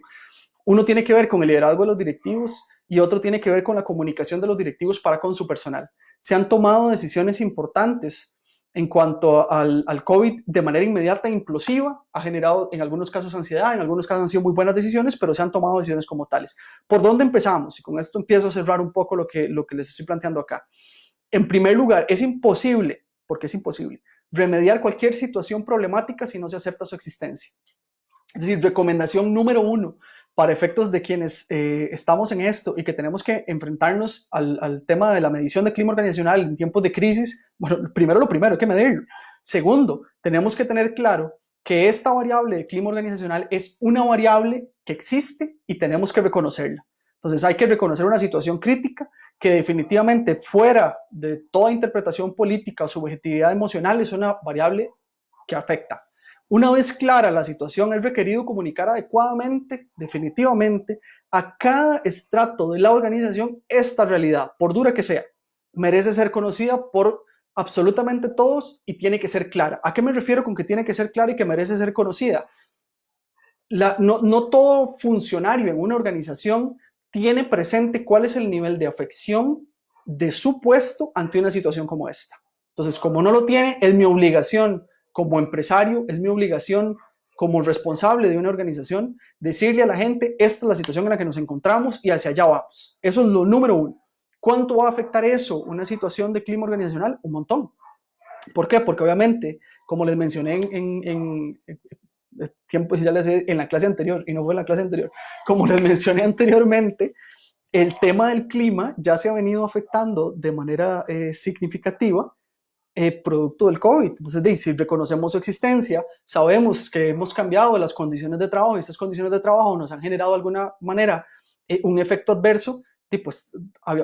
Uno tiene que ver con el liderazgo de los directivos y otro tiene que ver con la comunicación de los directivos para con su personal. Se han tomado decisiones importantes en cuanto al COVID de manera inmediata e implosiva, ha generado en algunos casos ansiedad, en algunos casos han sido muy buenas decisiones, pero se han tomado decisiones como tales. ¿Por dónde empezamos? Y con esto empiezo a cerrar un poco lo que les estoy planteando acá. En primer lugar, es imposible, porque es imposible, remediar cualquier situación problemática si no se acepta su existencia. Es decir, recomendación número uno para efectos de quienes estamos en esto y que tenemos que enfrentarnos al tema de la medición de clima organizacional en tiempos de crisis. Bueno, lo primero, hay que medirlo. Segundo, tenemos que tener claro que esta variable de clima organizacional es una variable que existe y tenemos que reconocerla. Entonces hay que reconocer una situación crítica que definitivamente fuera de toda interpretación política o subjetividad emocional es una variable que afecta. Una vez clara la situación, es requerido comunicar adecuadamente, definitivamente, a cada estrato de la organización esta realidad, por dura que sea. Merece ser conocida por absolutamente todos y tiene que ser clara. ¿A qué me refiero con que tiene que ser clara y que merece ser conocida? No todo funcionario en una organización tiene presente cuál es el nivel de afección de su puesto ante una situación como esta. Entonces, como no lo tiene, es mi obligación como empresario, es mi obligación como responsable de una organización, decirle a la gente, esta es la situación en la que nos encontramos y hacia allá vamos. Eso es lo número uno. ¿Cuánto va a afectar eso, una situación de clima organizacional? Un montón. ¿Por qué? Porque obviamente, como les mencioné en tiempo, ya les en la clase anterior, y no fue en la clase anterior, como les mencioné anteriormente, el tema del clima ya se ha venido afectando de manera significativa producto del COVID. Entonces, si reconocemos su existencia, sabemos que hemos cambiado las condiciones de trabajo y estas condiciones de trabajo nos han generado de alguna manera un efecto adverso, y pues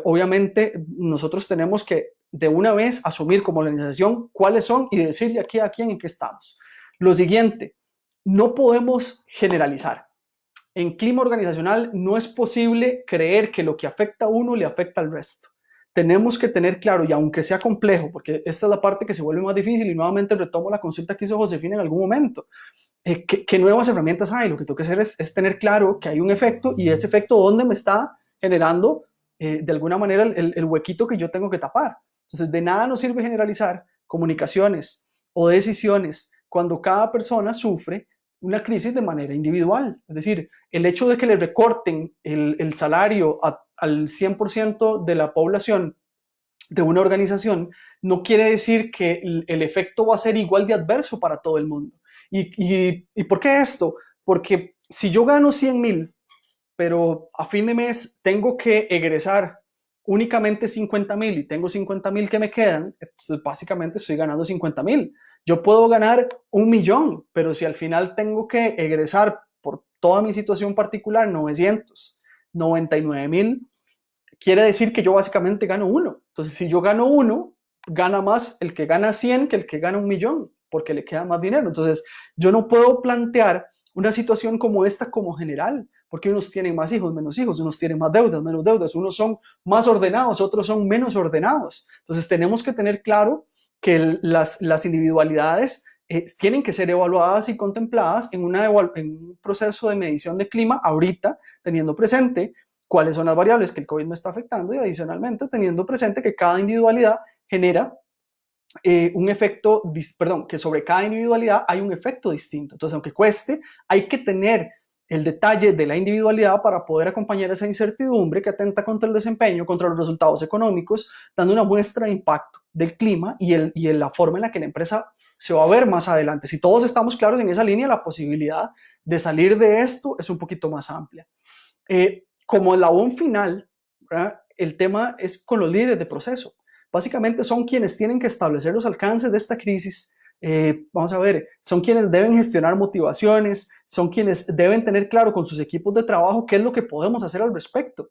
obviamente nosotros tenemos que de una vez asumir como organización cuáles son y decirle aquí a quién en qué estamos. Lo siguiente, no podemos generalizar. En clima organizacional no es posible creer que lo que afecta a uno le afecta al resto. Tenemos que tener claro, y aunque sea complejo, porque esta es la parte que se vuelve más difícil, y nuevamente retomo la consulta que hizo Josefina en algún momento, ¿qué nuevas herramientas hay? Lo que tengo que hacer es tener claro que hay un efecto, y ese efecto dónde me está generando de alguna manera el huequito que yo tengo que tapar. Entonces, de nada nos sirve generalizar comunicaciones o decisiones cuando cada persona sufre una crisis de manera individual. Es decir, el hecho de que le recorten el salario al 100% de la población de una organización no quiere decir que el efecto va a ser igual de adverso para todo el mundo. ¿Y por qué esto? Porque si yo gano 100,000, pero a fin de mes tengo que egresar únicamente 50,000 y tengo 50,000 que me quedan, entonces básicamente estoy ganando 50,000. Yo puedo ganar 1,000,000, pero si al final tengo que egresar por toda mi situación particular 999,000, quiere decir que yo básicamente gano uno. Entonces, si yo gano uno, gana más el que gana 100 que el que gana 1,000,000, porque le queda más dinero. Entonces, yo no puedo plantear una situación como esta como general, porque unos tienen más hijos, menos hijos, unos tienen más deudas, menos deudas, unos son más ordenados, otros son menos ordenados. Entonces, tenemos que tener claro que las individualidades tienen que ser evaluadas y contempladas en un proceso de medición de clima ahorita, teniendo presente cuáles son las variables que el COVID me está afectando y adicionalmente teniendo presente que cada individualidad genera un efecto, que sobre cada individualidad hay un efecto distinto. Entonces, aunque cueste, hay que tener el detalle de la individualidad para poder acompañar esa incertidumbre que atenta contra el desempeño, contra los resultados económicos, dando una muestra de impacto del clima y la forma en la que la empresa se va a ver más adelante. Si todos estamos claros en esa línea, la posibilidad de salir de esto es un poquito más amplia. Como eslabón final, ¿verdad? El tema es con los líderes de proceso. Básicamente son quienes tienen que establecer los alcances de esta crisis. Vamos a ver, son quienes deben gestionar motivaciones, son quienes deben tener claro con sus equipos de trabajo qué es lo que podemos hacer al respecto.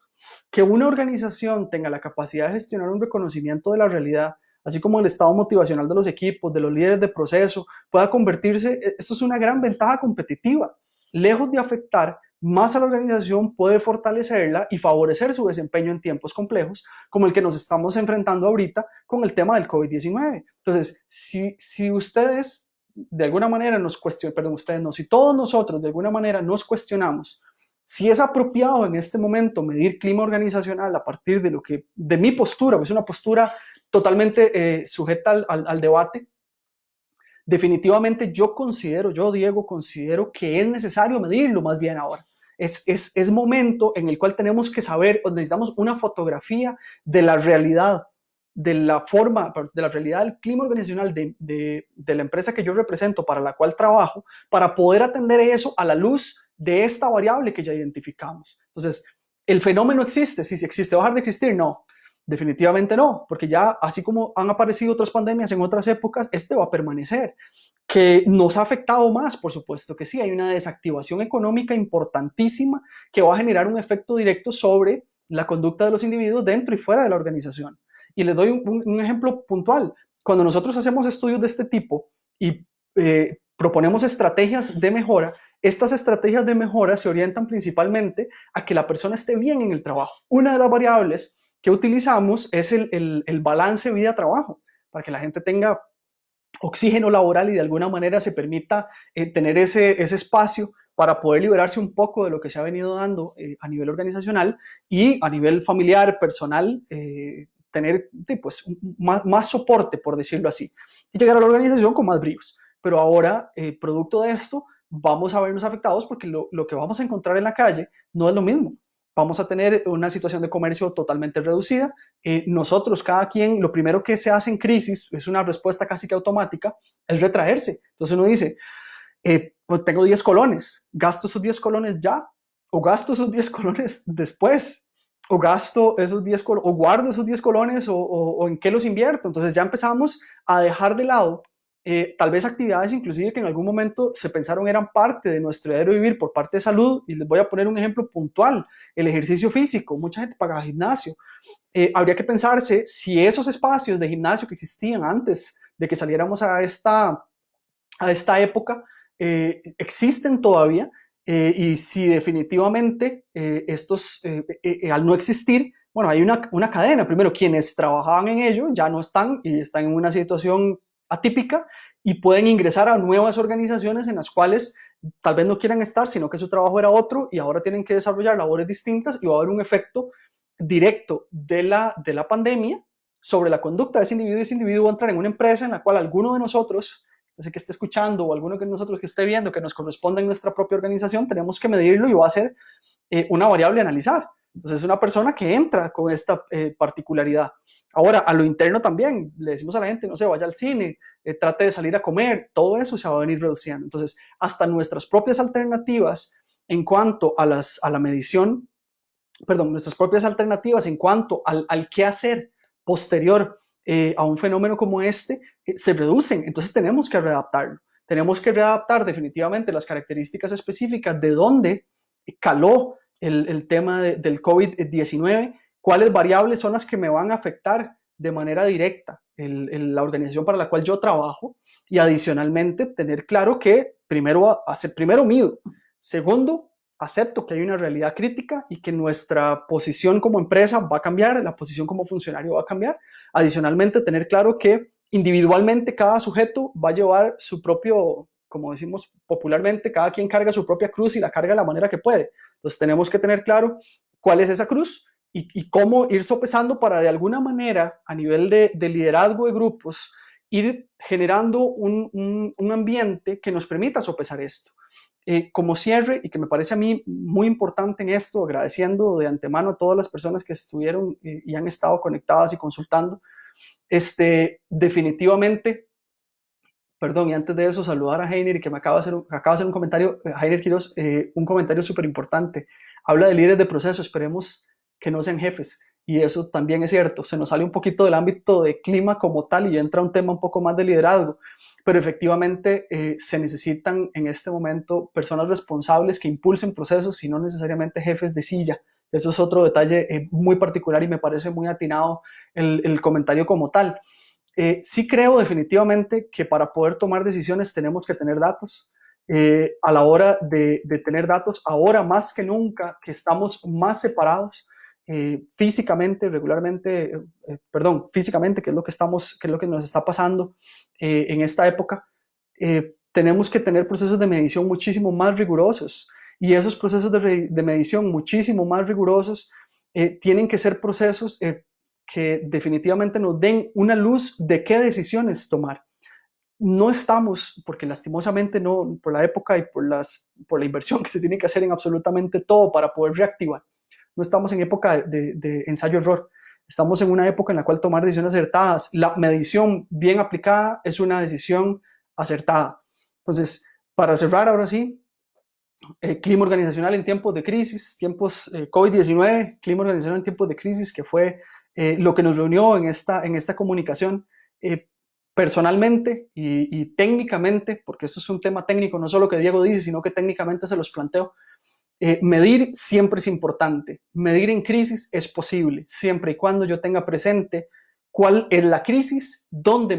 Que una organización tenga la capacidad de gestionar un reconocimiento de la realidad, así como el estado motivacional de los equipos, de los líderes de proceso, pueda convertirse, esto es una gran ventaja competitiva. Lejos de afectar más a la organización, puede fortalecerla y favorecer su desempeño en tiempos complejos, como el que nos estamos enfrentando ahorita con el tema del COVID-19. Entonces, si ustedes de alguna manera nos cuestionan, perdón, ustedes no, si todos nosotros de alguna manera nos cuestionamos si es apropiado en este momento medir clima organizacional a partir de mi postura, que es una postura totalmente sujeta al debate, Definitivamente yo, Diego, considero que es necesario medirlo más bien ahora. Es momento en el cual tenemos que saber, o necesitamos una fotografía de la realidad, de la forma, de la realidad del clima organizacional de la empresa que yo represento, para la cual trabajo, para poder atender eso a la luz de esta variable que ya identificamos. Entonces, el fenómeno existe. Si existe, ¿va a dejar de existir? No. Definitivamente no, porque ya así como han aparecido otras pandemias en otras épocas, este va a permanecer. Que nos ha afectado más, por supuesto que sí, hay una desactivación económica importantísima que va a generar un efecto directo sobre la conducta de los individuos dentro y fuera de la organización. Y les doy un ejemplo puntual. Cuando nosotros hacemos estudios de este tipo y proponemos estrategias de mejora, estas estrategias de mejora se orientan principalmente a que la persona esté bien en el trabajo. Una de las variables que utilizamos es el balance vida-trabajo, para que la gente tenga oxígeno laboral y de alguna manera se permita tener ese espacio para poder liberarse un poco de lo que se ha venido dando a nivel organizacional y a nivel familiar, personal, tener pues, más soporte, por decirlo así, y llegar a la organización con más bríos. Pero ahora, producto de esto, vamos a vernos afectados porque lo que vamos a encontrar en la calle no es lo mismo. Vamos a tener una situación de comercio totalmente reducida. Nosotros, cada quien, lo primero que se hace en crisis, es una respuesta casi que automática, es retraerse. Entonces uno dice, pues tengo 10 colones, gasto esos 10 colones ya, o gasto esos 10 colones después, o gasto esos 10 colones, o guardo esos 10 colones, o en qué los invierto. Entonces ya empezamos a dejar de lado tal vez actividades inclusive que en algún momento se pensaron eran parte de nuestro diario vivir por parte de salud, y les voy a poner un ejemplo puntual: el ejercicio físico. Mucha gente paga gimnasio. Habría que pensarse si esos espacios de gimnasio que existían antes de que saliéramos a esta época existen todavía, y si definitivamente estos, al no existir, bueno, hay una cadena. Primero, quienes trabajaban en ello ya no están y están en una situación atípica y pueden ingresar a nuevas organizaciones en las cuales tal vez no quieran estar, sino que su trabajo era otro y ahora tienen que desarrollar labores distintas, y va a haber un efecto directo de la pandemia sobre la conducta de ese individuo, y ese individuo va a entrar en una empresa en la cual alguno de nosotros, no sé, que esté escuchando, o alguno de nosotros que esté viendo, que nos corresponda en nuestra propia organización, tenemos que medirlo y va a ser una variable a analizar. Entonces es una persona que entra con esta particularidad. Ahora, a lo interno también, le decimos a la gente, no sé, vaya al cine, trate de salir a comer, todo eso se va a venir reduciendo. Entonces, hasta nuestras propias alternativas en cuanto a la medición, perdón, nuestras propias alternativas en cuanto al qué hacer posterior a un fenómeno como este, se reducen. Entonces tenemos que readaptarlo. Tenemos que readaptar definitivamente las características específicas de dónde caló el tema del COVID-19, cuáles variables son las que me van a afectar de manera directa la organización para la cual yo trabajo, y adicionalmente tener claro que primero mido, segundo, acepto que hay una realidad crítica y que nuestra posición como empresa va a cambiar, la posición como funcionario va a cambiar. Adicionalmente, tener claro que individualmente cada sujeto va a llevar su propio, como decimos popularmente, cada quien carga su propia cruz y la carga de la manera que puede. Entonces tenemos que tener claro cuál es esa cruz y cómo ir sopesando para, de alguna manera, a nivel de liderazgo de grupos, ir generando un ambiente que nos permita sopesar esto. Como cierre, y que me parece a mí muy importante en esto, agradeciendo de antemano a todas las personas que estuvieron y han estado conectadas y consultando, definitivamente, perdón, y antes de eso, saludar a Heiner, que acaba de hacer un comentario, Heiner Quiroz, un comentario súper importante. Habla de líderes de proceso, esperemos que no sean jefes. Y eso también es cierto, se nos sale un poquito del ámbito de clima como tal y entra un tema un poco más de liderazgo, pero efectivamente se necesitan en este momento personas responsables que impulsen procesos y no necesariamente jefes de silla. Eso es otro detalle muy particular y me parece muy atinado el comentario como tal. Sí creo definitivamente que para poder tomar decisiones tenemos que tener datos. A la hora de tener datos, ahora más que nunca, que estamos más separados físicamente, regularmente, físicamente, que es lo que nos está pasando en esta época, tenemos que tener procesos de medición muchísimo más rigurosos, y esos procesos de medición muchísimo más rigurosos tienen que ser procesos que definitivamente nos den una luz de qué decisiones tomar. no estamos, porque lastimosamente no, por la época y por la inversión que se tiene que hacer en absolutamente todo para poder reactivar, no estamos en época de ensayo-error. Estamos en una época en la cual tomar decisiones acertadas, la medición bien aplicada es una decisión acertada. Entonces, para cerrar ahora sí, clima organizacional en tiempos de crisis, tiempos COVID-19, clima organizacional en tiempos de crisis, que fue lo que nos reunió en esta comunicación. Personalmente y técnicamente, porque eso es un tema técnico, no solo que Diego dice, sino que técnicamente se los planteo, medir siempre es importante. Medir en crisis es posible, siempre y cuando yo tenga presente cuál es la crisis, dónde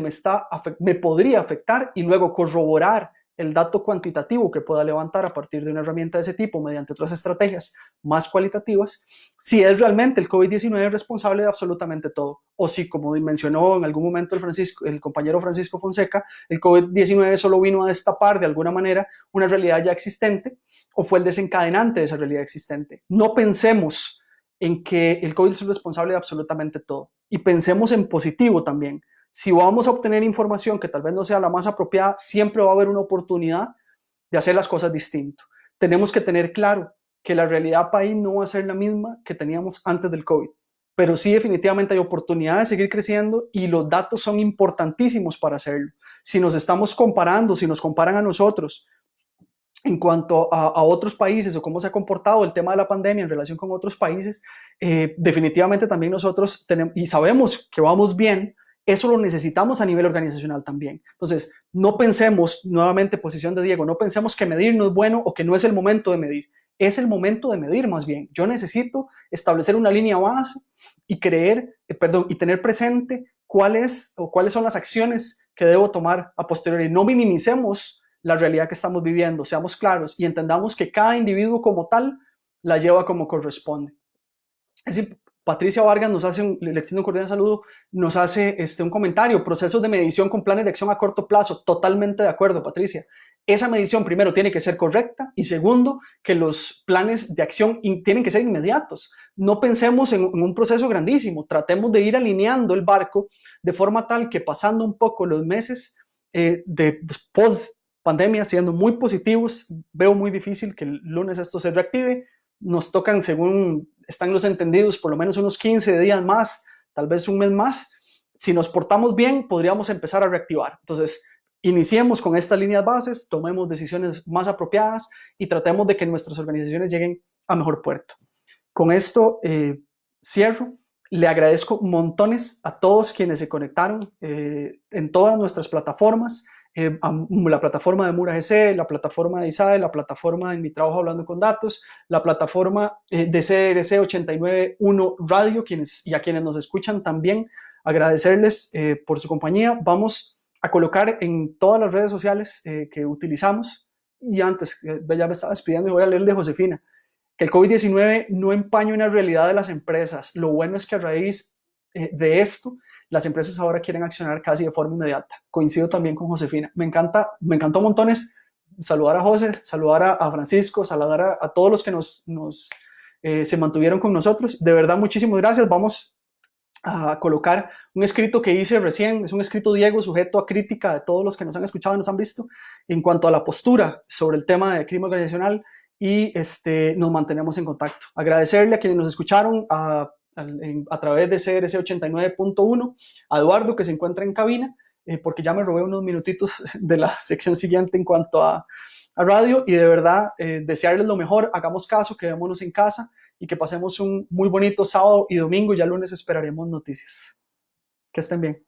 me podría afectar y luego corroborar el dato cuantitativo que pueda levantar a partir de una herramienta de ese tipo mediante otras estrategias más cualitativas, si es realmente el COVID-19 responsable de absolutamente todo, o si, como mencionó en algún momento el compañero Francisco Fonseca, el COVID-19 solo vino a destapar de alguna manera una realidad ya existente o fue el desencadenante de esa realidad existente. No pensemos en que el COVID es responsable de absolutamente todo y pensemos en positivo también. Si vamos a obtener información que tal vez no sea la más apropiada, siempre va a haber una oportunidad de hacer las cosas distinto. Tenemos que tener claro que la realidad país no va a ser la misma que teníamos antes del COVID, pero sí definitivamente hay oportunidad de seguir creciendo y los datos son importantísimos para hacerlo. Si nos estamos comparando, si nos comparan a nosotros en cuanto a otros países o cómo se ha comportado el tema de la pandemia en relación con otros países, definitivamente también nosotros tenemos y sabemos que vamos bien, eso lo necesitamos a nivel organizacional también. Entonces, no pensemos, nuevamente posición de Diego, no pensemos que medir no es bueno o que no es el momento de medir. Es el momento de medir más bien. Yo necesito establecer una línea base y y tener presente cuáles son las acciones que debo tomar a posteriori. No minimicemos la realidad que estamos viviendo, seamos claros y entendamos que cada individuo como tal la lleva como corresponde. Es decir, Patricia Vargas nos hace, le extiendo un cordial saludo, nos hace un comentario, procesos de medición con planes de acción a corto plazo, totalmente de acuerdo, Patricia. Esa medición primero tiene que ser correcta y segundo, que los planes de acción tienen que ser inmediatos. No pensemos en un proceso grandísimo, tratemos de ir alineando el barco de forma tal que pasando un poco los meses de post pandemia siendo muy positivos, veo muy difícil que el lunes esto se reactive, nos tocan, según están los entendidos, por lo menos unos 15 días más, tal vez un mes más. Si nos portamos bien, podríamos empezar a reactivar. Entonces, iniciemos con estas líneas bases, tomemos decisiones más apropiadas y tratemos de que nuestras organizaciones lleguen a mejor puerto. Con esto cierro. Le agradezco montones a todos quienes se conectaron en todas nuestras plataformas. La plataforma de Mura GC, la plataforma de ISAE, la plataforma de Mi Trabajo Hablando con Datos, la plataforma de CRC 891 Radio, y a quienes nos escuchan también, agradecerles por su compañía. Vamos a colocar en todas las redes sociales que utilizamos, y antes, ya me estaba despidiendo y voy a leer el de Josefina, que el COVID-19 no empaña una realidad de las empresas. Lo bueno es que a raíz de esto, las empresas ahora quieren accionar casi de forma inmediata. Coincido también con Josefina. Me encantó montones saludar a José, saludar a Francisco, saludar a todos los que se mantuvieron con nosotros. De verdad, muchísimas gracias. Vamos a colocar un escrito que hice recién, es un escrito Diego, sujeto a crítica de todos los que nos han escuchado y nos han visto, en cuanto a la postura sobre el tema de crimen organizacional, y nos mantenemos en contacto. Agradecerle a quienes nos escucharon a través de CRC 89.1, a Eduardo, que se encuentra en cabina, porque ya me robé unos minutitos de la sección siguiente en cuanto a radio, y de verdad desearles lo mejor, hagamos caso, quedémonos en casa y que pasemos un muy bonito sábado y domingo, y ya lunes esperaremos noticias. Que estén bien.